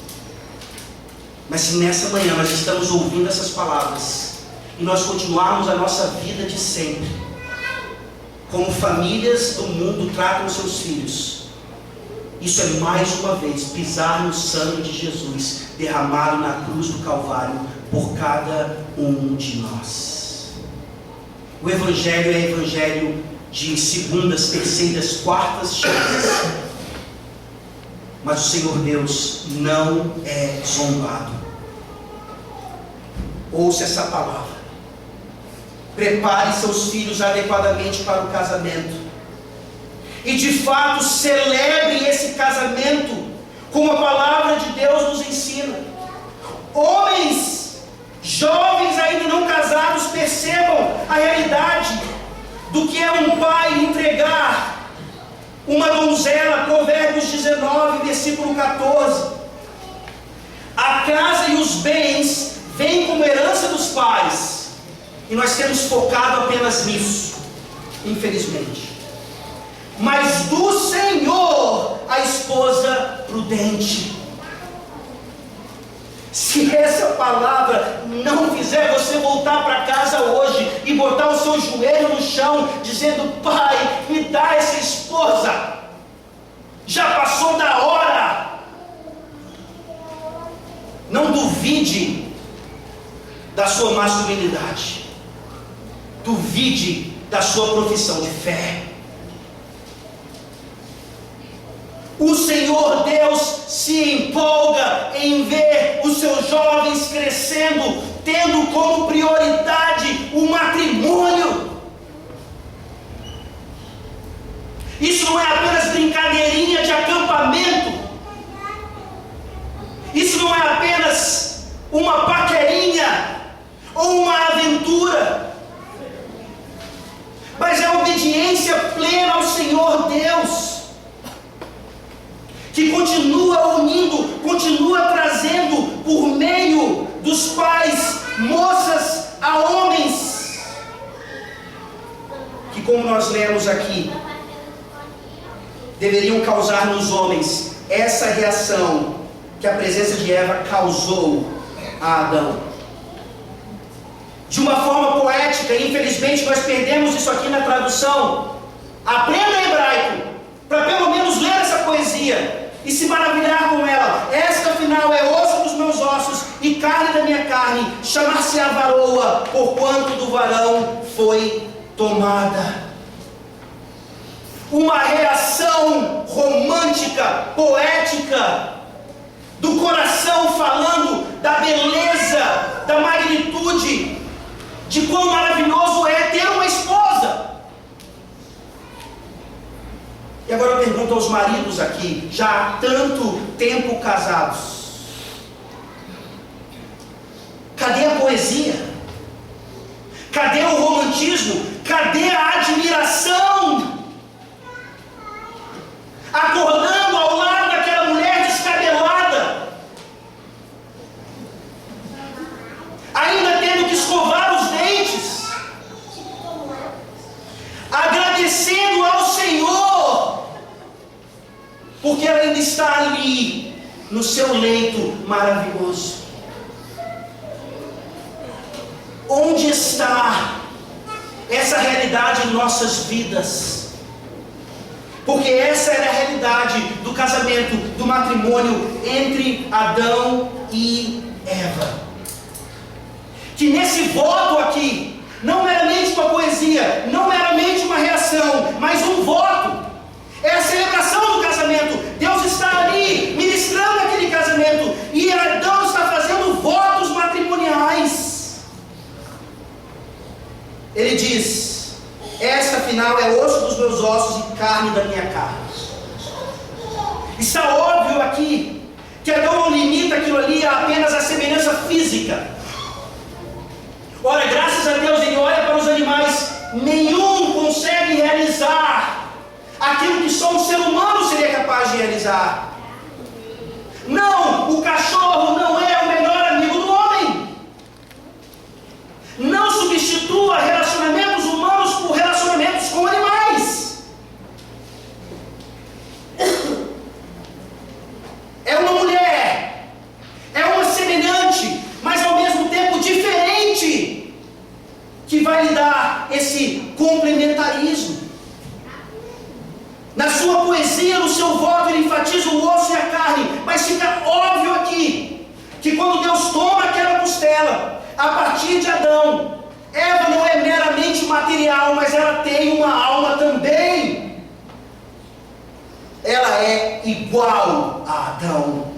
Mas se nessa manhã nós estamos ouvindo essas palavras e nós continuarmos a nossa vida de sempre, como famílias do mundo tratam seus filhos, isso é mais uma vez pisar no sangue de Jesus derramado na cruz do Calvário por cada um de nós. O Evangelho é evangelho de segundas, terceiras, quartas chances. Mas o Senhor Deus não é zombado. Ouça essa palavra. Prepare seus filhos adequadamente para o casamento. E de fato celebre esse casamento como a palavra de Deus nos ensina. Homens, jovens ainda não casados, percebam a realidade do que é um pai entregar uma donzela. Provérbios 19, versículo 14. A casa e os bens vêm como herança dos pais, e nós temos focado apenas nisso, infelizmente. mas do Senhor a esposa prudente. Se essa palavra não fizer você voltar para casa hoje e botar o seu joelho no chão, dizendo: Pai, me dá essa esposa, já passou da hora. Não duvide da sua masculinidade, duvide da sua profissão de fé. O Senhor Deus se empolga em ver os seus jovens crescendo, tendo como prioridade o matrimônio. Isso não é apenas brincadeirinha de acampamento. Isso não é apenas uma paquerinha ou uma aventura, mas é obediência plena ao Senhor Deus, que continua unindo, continua trazendo por meio dos pais, moças a homens, que, como nós lemos aqui, deveriam causar nos homens essa reação que a presença de Eva causou a Adão. De uma forma poética, infelizmente nós perdemos isso aqui na tradução. Aprenda hebraico, para pelo menos ler essa poesia e se maravilhar com ela. Esta afinal é osso dos meus ossos e carne da minha carne, chamar-se-á varoa, porquanto do varão foi tomada. Uma reação romântica, poética, do coração falando da beleza, da magnitude, de quão maravilhoso é ter uma esposa. E agora eu pergunto aos maridos aqui, já há tanto tempo casados, cadê a poesia? Cadê o romantismo? Cadê a admiração? Acordando ao lado daquela mulher descabelada, ainda tendo que escovar os dentes, agradecendo ao Senhor, porque ela ainda está ali, no seu leito maravilhoso. Onde está essa realidade em nossas vidas? Porque essa era a realidade do casamento, do matrimônio entre Adão e Eva. Que nesse voto aqui, não meramente uma poesia, não meramente uma reação, mas um voto, é a celebração do casamento. Deus está ali ministrando aquele casamento, e Adão está fazendo votos matrimoniais. Ele diz: esta afinal é osso dos meus ossos e carne da minha carne. Está óbvio aqui que Adão não limita aquilo ali a apenas a semelhança física. Ora, graças a Deus, ele olha para os animais, nenhum consegue realizar aquilo que só um ser humano seria capaz de realizar. Não, o cachorro não é o melhor amigo do homem. Não substitua relacionamentos humanos por relacionamentos com animais. É uma mulher, é uma semelhante, mas ao mesmo tempo diferente, que vai lhe dar esse complementarismo. Na sua poesia, no seu voto, ele enfatiza o osso e a carne, mas fica óbvio aqui, que quando Deus toma aquela costela, a partir de Adão, Eva não é meramente material, mas ela tem uma alma também. Ela é igual a Adão,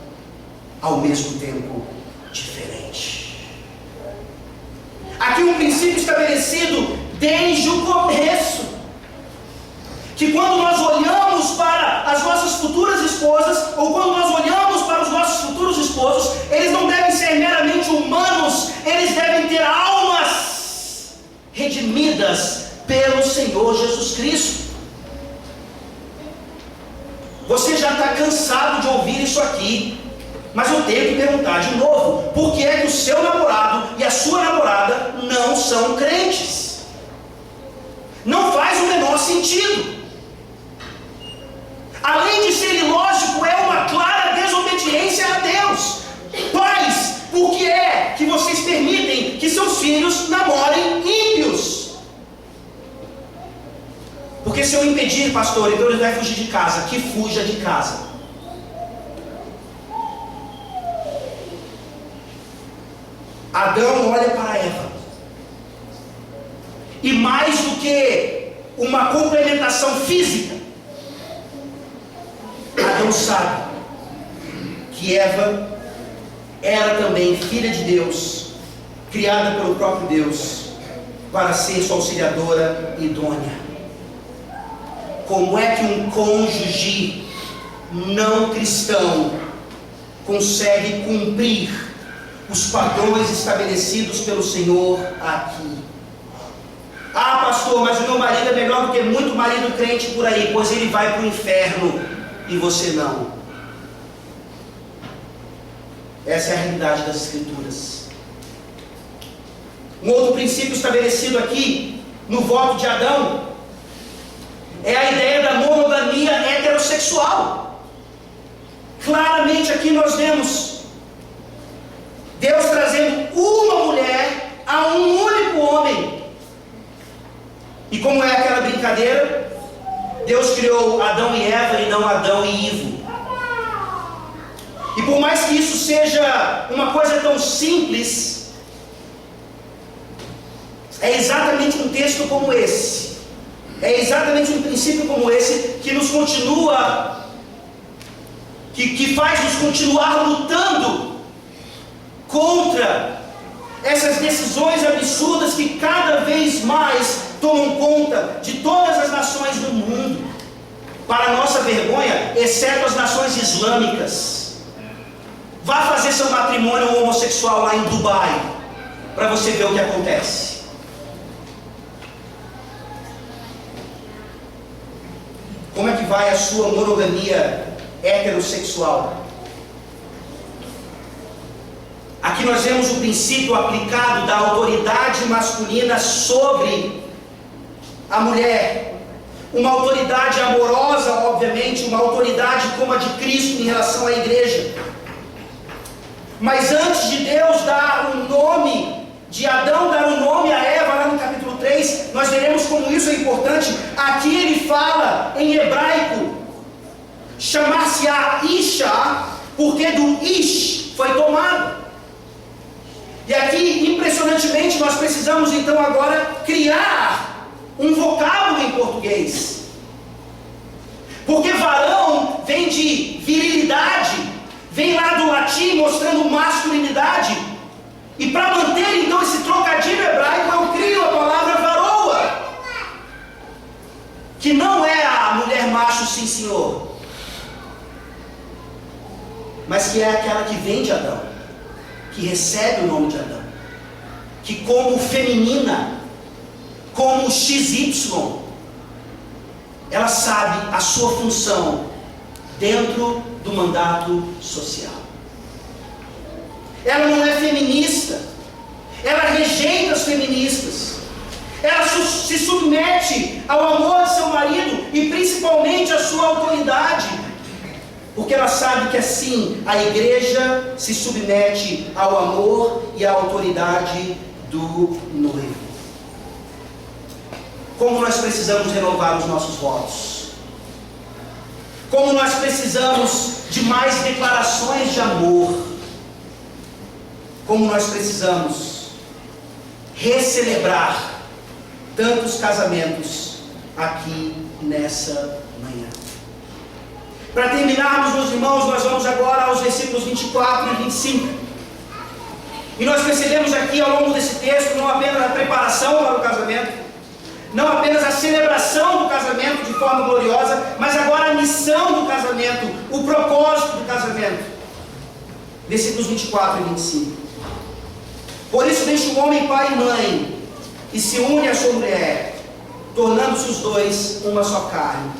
ao mesmo tempo diferente. Aqui um princípio estabelecido desde o começo, que quando nós olhamos para as nossas futuras esposas, ou quando nós olhamos para os nossos futuros esposos, eles não devem ser meramente humanos, eles devem ter almas redimidas pelo Senhor Jesus Cristo. Você já está cansado de ouvir isso aqui, mas eu tenho que perguntar de novo: por que é que o seu namorado e a sua namorada não são crentes? Não faz o menor sentido. Porque se eu impedir, pastor, então ele vai fugir de casa. Que fuja de casa. Adão olha para Eva. E mais do que uma complementação física, Adão sabe que Eva era também filha de Deus, criada pelo próprio Deus, para ser sua auxiliadora idônea. Como é que um cônjuge não cristão consegue cumprir os padrões estabelecidos pelo Senhor aqui? Ah, pastor, mas o meu marido é melhor do que muito marido crente por aí, pois ele vai para o inferno e você não. Essa é a realidade das Escrituras. Um outro princípio estabelecido aqui no voto de Adão é a ideia da monogamia heterossexual. Claramente aqui nós vemos Deus trazendo uma mulher a um único homem. E como é aquela brincadeira? Deus criou Adão e Eva e não Adão e Ivo. E por mais que isso seja uma coisa tão simples, é exatamente um texto como esse, é exatamente um princípio como esse que nos continua, que faz nos continuar lutando contra essas decisões absurdas que cada vez mais tomam conta de todas as nações do mundo, para nossa vergonha, exceto as nações islâmicas. Vá fazer seu matrimônio homossexual lá em Dubai, para você ver o que acontece. Como é que vai a sua monogamia heterossexual? Aqui nós vemos o princípio aplicado da autoridade masculina sobre a mulher. Uma autoridade amorosa, obviamente, uma autoridade como a de Cristo em relação à igreja. Mas antes de Deus dar um nome, de Adão dar um nome a Eva, lá no capítulo 3, nós veremos como isso é importante. Aqui ele fala em hebraico, chamar-se-á Isha, porque do Ish foi tomado. E aqui, impressionantemente, nós precisamos então agora criar um vocábulo em português. Porque varão vem de virilidade, vem lá do latim mostrando masculinidade. E para manter então esse trocadilho hebraico, eu crio a palavra varoa, que não é a mulher macho, sim senhor, mas que é aquela que vem de Adão, que recebe o nome de Adão, que como feminina, como XY, ela sabe a sua função dentro do mandato social. Ela não é feminista, ela rejeita as feministas, ela se submete ao amor de seu marido e principalmente à sua autoridade, porque ela sabe que assim a igreja se submete ao amor e à autoridade do noivo. Como nós precisamos renovar os nossos votos. Como nós precisamos de mais declarações de amor. Como nós precisamos recelebrar tantos casamentos aqui nessa manhã. Para terminarmos, meus irmãos, nós vamos agora aos versículos 24 e 25. E nós percebemos aqui ao longo desse texto não apenas a preparação para o casamento, não apenas a celebração do casamento de forma gloriosa, mas agora a missão do casamento, o propósito do casamento. Versículos 24 e 25. Por isso deixa o homem pai e mãe, e se une à sua mulher, tornando-se os dois uma só carne.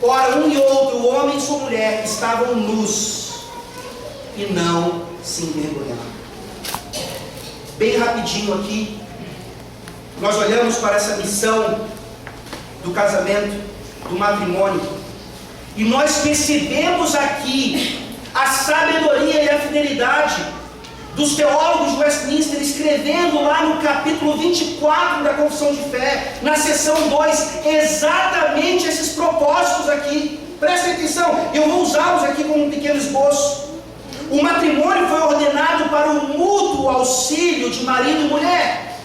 Ora, um e outro, o homem e sua mulher, estavam nus, e não se envergonharam. Bem rapidinho aqui, nós olhamos para essa missão do casamento, do matrimônio, e nós percebemos aqui a sabedoria e a fidelidade do dos teólogos de Westminster, escrevendo lá no capítulo 24 da Confissão de Fé, na seção 2, exatamente esses propósitos aqui. Prestem atenção, eu vou usá-los aqui como um pequeno esboço. O matrimônio foi ordenado para o mútuo auxílio de marido e mulher.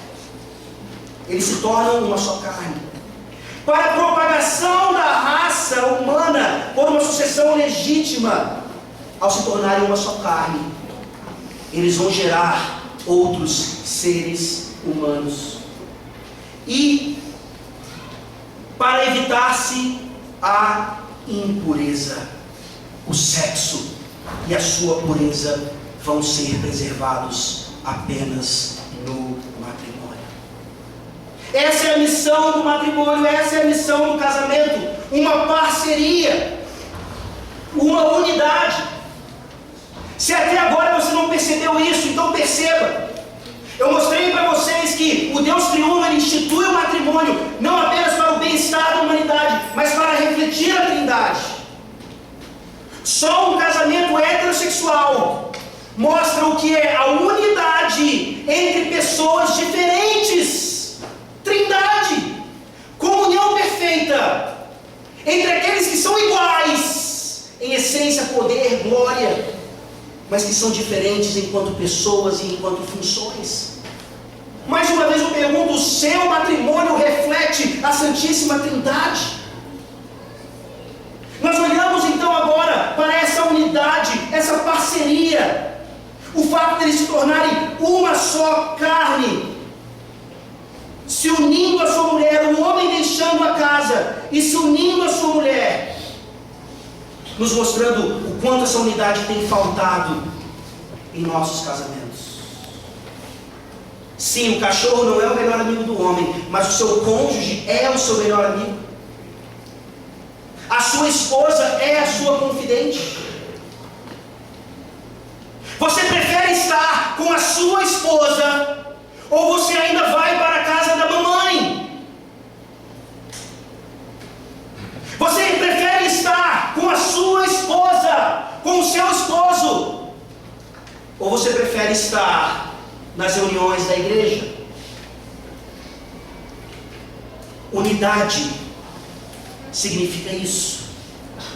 Eles se tornam uma só carne. Para a propagação da raça humana por uma sucessão legítima, ao se tornarem uma só carne, eles vão gerar outros seres humanos. E para evitar-se a impureza, o sexo e a sua pureza vão ser preservados apenas no matrimônio. Essa é a missão do matrimônio, essa é a missão do casamento. Uma parceria, uma unidade. Se até agora você não percebeu isso, então perceba. Eu mostrei para vocês que o Deus triuno, ele institui o matrimônio não apenas para o bem-estar da humanidade, mas para refletir a Trindade. Só um casamento heterossexual mostra o que é a unidade entre pessoas diferentes. Trindade, comunhão perfeita entre aqueles que são iguais em essência, poder, glória, mas que são diferentes enquanto pessoas e enquanto funções. Mais uma vez eu pergunto: o seu matrimônio reflete a Santíssima Trindade? Nós olhamos então agora para essa unidade, essa parceria, o fato de eles se tornarem uma só carne, se unindo a sua mulher, o homem deixando a casa e se unindo a sua mulher, nos mostrando o quanto essa unidade tem faltado em nossos casamentos. Sim, o cachorro não é o melhor amigo do homem, mas o seu cônjuge é o seu melhor amigo. A sua esposa é a sua confidente. Você prefere estar com a sua esposa, ou você ainda vai para a casa da mamãe? Você prefere estar com a sua esposa, com o seu esposo, ou você prefere estar nas reuniões da igreja? Unidade significa isso.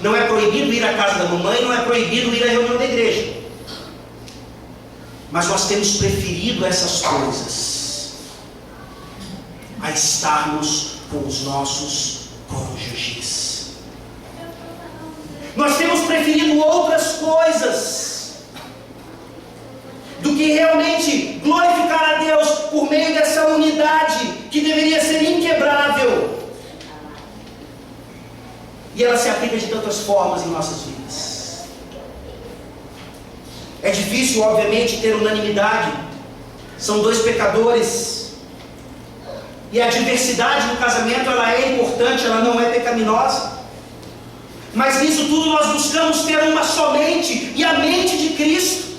Não é proibido ir à casa da mamãe, não é proibido ir à reunião da igreja. Mas nós temos preferido essas coisas a estarmos com os nossos cônjuges. Nós temos preferido outras coisas do que realmente glorificar a Deus por meio dessa unidade que deveria ser inquebrável. E ela se aplica de tantas formas em nossas vidas. É difícil, obviamente, ter unanimidade. São dois pecadores. E a diversidade no casamento, ela é importante, ela não é pecaminosa. Mas nisso tudo nós buscamos ter uma só mente, e a mente de Cristo.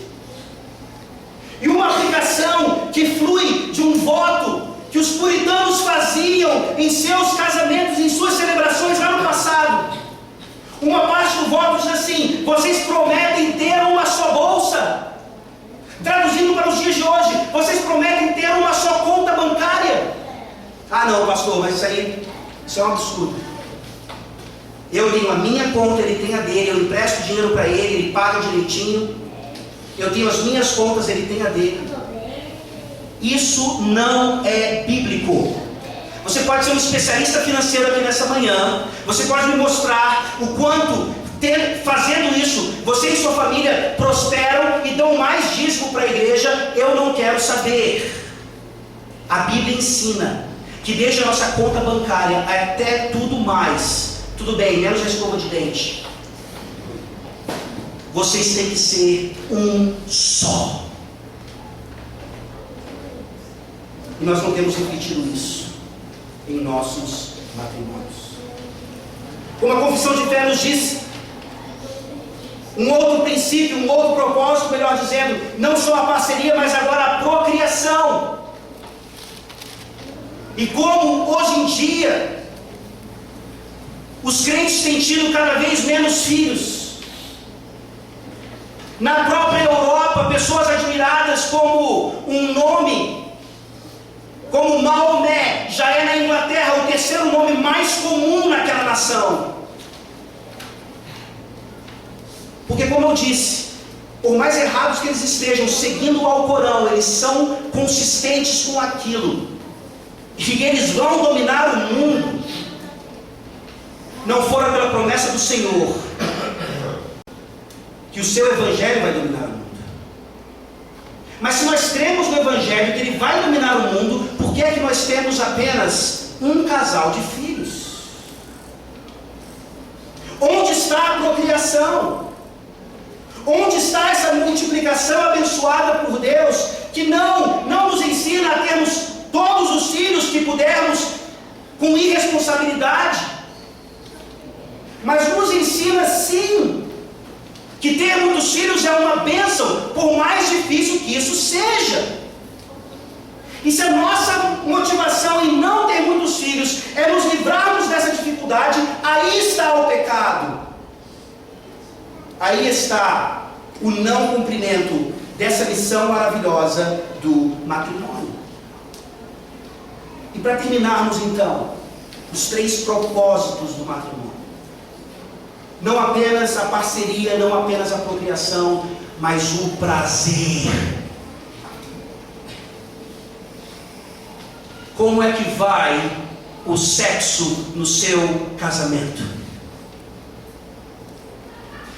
E uma aplicação que flui de um voto que os puritanos faziam em seus casamentos, em suas celebrações lá no passado. Uma parte do voto diz assim: vocês prometem ter uma só bolsa. Traduzindo para os dias de hoje, vocês prometem ter uma só conta bancária. Ah não, pastor, mas isso é um absurdo. Eu tenho a minha conta, ele tem a dele, eu empresto dinheiro para ele paga direitinho. Eu tenho as minhas contas, ele tem a dele. Isso não é bíblico. Você pode ser um especialista financeiro aqui nessa manhã. Você pode me mostrar o quanto, fazendo isso, você e sua família prosperam e dão mais dízimo para a igreja. Eu não quero saber. A Bíblia ensina que desde a nossa conta bancária até tudo mais, tudo bem, menos a escova de dente, vocês têm que ser um só. E nós não temos repetido isso em nossos matrimônios. Como a confissão de fé nos diz, um outro princípio, um outro propósito, melhor dizendo, não só a parceria, mas agora a procriação. E como hoje em dia os crentes têm tido cada vez menos filhos. Na própria Europa, pessoas admiradas como um nome, como Maomé, já é na Inglaterra o terceiro nome mais comum naquela nação. Porque, como eu disse, por mais errados que eles estejam seguindo o Alcorão, eles são consistentes com aquilo, e eles vão dominar o mundo. Não fora pela promessa do Senhor que o seu Evangelho vai dominar o mundo. Mas se nós cremos no Evangelho que ele vai dominar o mundo, por que é que nós temos apenas um casal de filhos? Onde está a procriação? Onde está essa multiplicação abençoada por Deus, que não nos ensina a termos todos os filhos que pudermos com irresponsabilidade, mas nos ensina sim que ter muitos filhos é uma bênção, por mais difícil que isso seja. E se a nossa motivação em não ter muitos filhos é nos livrarmos dessa dificuldade, aí está o pecado. Aí está o não cumprimento dessa missão maravilhosa do matrimônio. E para terminarmos então, os 3 propósitos do matrimônio. Não apenas a parceria, não apenas a procriação, mas o prazer. Como é que vai o sexo no seu casamento?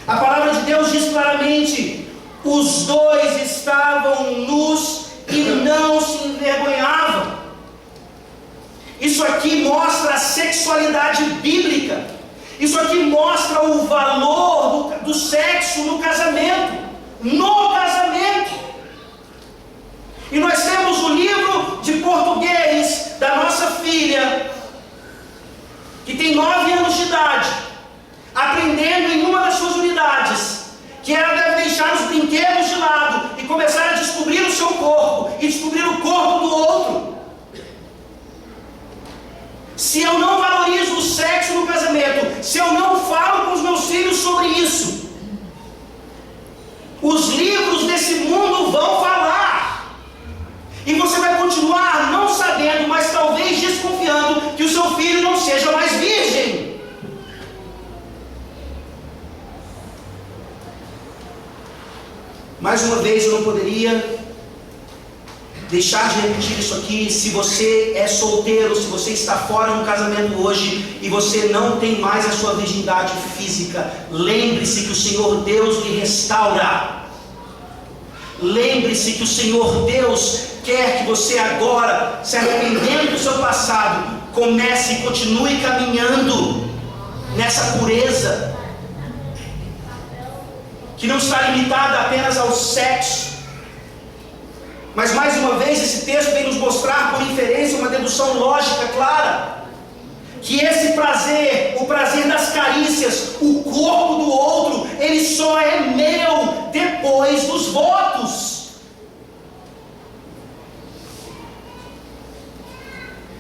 A palavra de Deus diz claramente: os dois estavam nus e não se envergonhavam. Isso aqui mostra a sexualidade bíblica. Isso aqui mostra o valor do sexo no casamento. No casamento. E nós temos o livro de português da nossa filha, que tem 9 anos de idade, aprendendo em uma das suas unidades, que ela deve deixar os brinquedos de lado e começar a descobrir o seu corpo e descobrir o corpo do outro. Se eu não valorizo o sexo no casamento, se eu não falo com os meus filhos sobre isso, os livros desse mundo vão falar, e você vai continuar não sabendo, mas talvez desconfiando que o seu filho não seja mais virgem. Mais uma vez, eu não poderia deixar de repetir isso aqui. Se você é solteiro, se você está fora de um casamento hoje e você não tem mais a sua virgindade física, lembre-se que o Senhor Deus lhe restaura. Lembre-se que o Senhor Deus quer que você agora, se arrependendo do seu passado, comece e continue caminhando nessa pureza, que não está limitada apenas ao sexo. Mas mais uma vez esse texto vem nos mostrar por inferência uma dedução lógica clara, que esse prazer, o prazer das carícias, o corpo do outro, ele só é meu depois dos votos.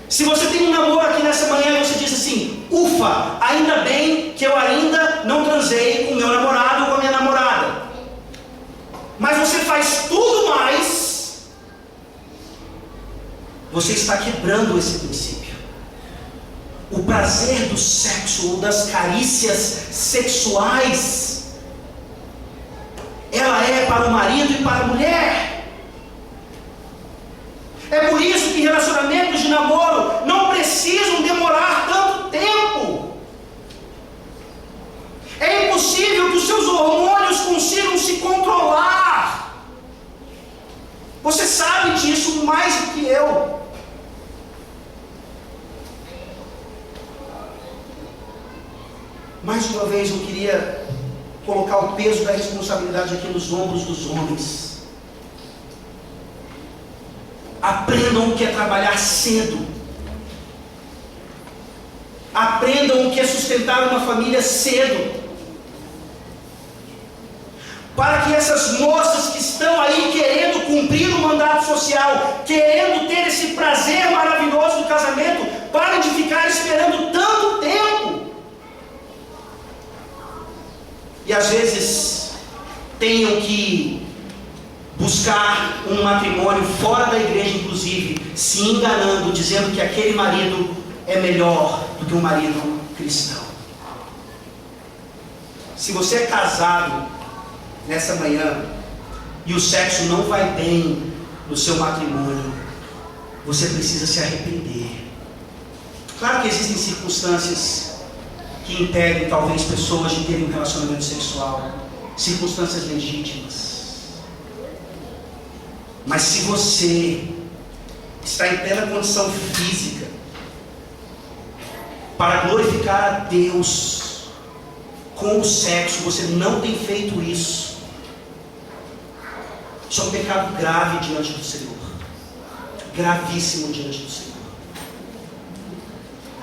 Se você tem um namoro aqui nessa manhã e você diz assim: ufa, ainda bem que eu ainda não transei com o meu namorado ou com a minha namorada, mas você faz tudo mais, você está quebrando esse princípio. O prazer do sexo ou das carícias sexuais, ela é para o marido e para a mulher. É por isso que relacionamentos de namoro não precisam demorar tanto tempo. É impossível que os seus hormônios consigam se controlar. Você sabe disso mais do que eu. Mais uma vez eu queria colocar o peso da responsabilidade aqui nos ombros dos homens. Aprendam o que é trabalhar cedo. Aprendam o que é sustentar uma família cedo. Para que essas moças que estão aí querendo cumprir o mandato social, querendo ter esse prazer maravilhoso do casamento, parem de ficar esperando tanto tempo. E às vezes tenham que buscar um matrimônio fora da igreja, inclusive, se enganando, dizendo que aquele marido é melhor do que um marido cristão. Se você é casado nessa manhã e o sexo não vai bem no seu matrimônio, você precisa se arrepender. Claro que existem circunstâncias que impedem talvez pessoas de terem um relacionamento sexual, circunstâncias legítimas. Mas se você está em plena condição física para glorificar a Deus com o sexo, você não tem feito isso, isso é um pecado grave diante do Senhor, gravíssimo diante do Senhor.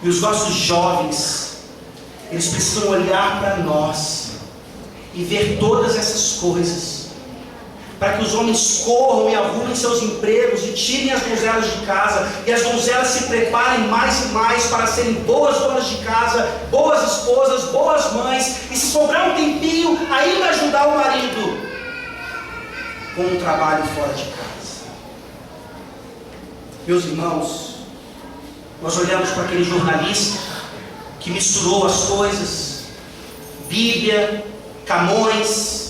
E os nossos jovens, eles precisam olhar para nós e ver todas essas coisas, para que os homens corram e arrumem seus empregos e tirem as donzelas de casa, e as donzelas se preparem mais e mais para serem boas donas de casa, boas esposas, boas mães, e se sobrar um tempinho, ainda ajudar o marido com um trabalho fora de casa. Meus irmãos, nós olhamos para aquele jornalista que misturou as coisas, Bíblia, Camões,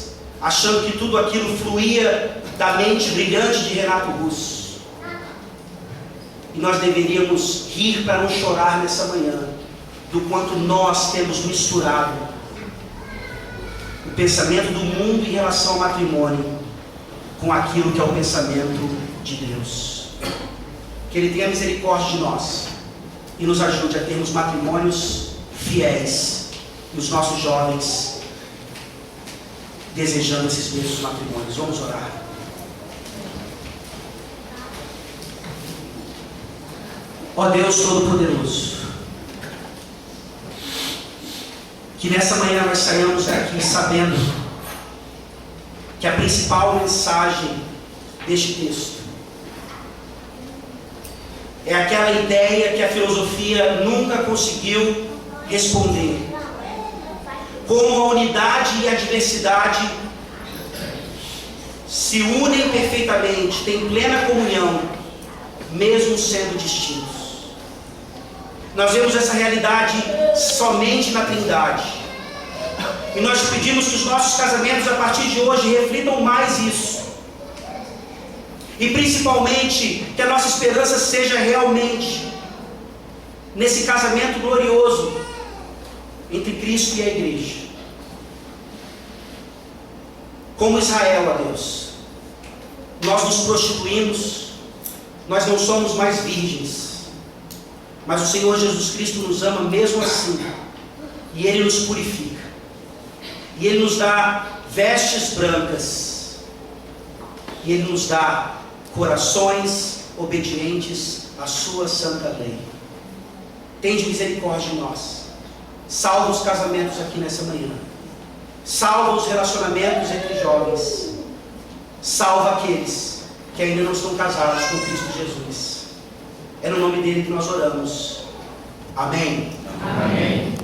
achando que tudo aquilo fluía da mente brilhante de Renato Russo. E nós deveríamos rir para não chorar nessa manhã, do quanto nós temos misturado o pensamento do mundo em relação ao matrimônio com aquilo que é o pensamento de Deus. Que Ele tenha misericórdia de nós e nos ajude a termos matrimônios fiéis, e os nossos jovens desejando esses mesmos matrimônios. Vamos orar. Ó Deus Todo-Poderoso, que nessa manhã nós saímos daqui sabendo que a principal mensagem deste texto é aquela ideia que a filosofia nunca conseguiu responder: como a unidade e a diversidade se unem perfeitamente, têm plena comunhão, mesmo sendo distintos. Nós vemos essa realidade somente na Trindade. E nós pedimos que os nossos casamentos, a partir de hoje, reflitam mais isso. E principalmente, que a nossa esperança seja realmente nesse casamento glorioso entre Cristo e a igreja. Como Israel, ó Deus, nós nos prostituímos, nós não somos mais virgens, mas o Senhor Jesus Cristo nos ama mesmo assim, e Ele nos purifica, e Ele nos dá vestes brancas, e Ele nos dá corações obedientes à sua santa lei. Tende misericórdia de nós. Salva os casamentos aqui nessa manhã. Salva os relacionamentos entre jovens. Salva aqueles que ainda não estão casados com Cristo Jesus. É no nome dele que nós oramos. Amém. Amém.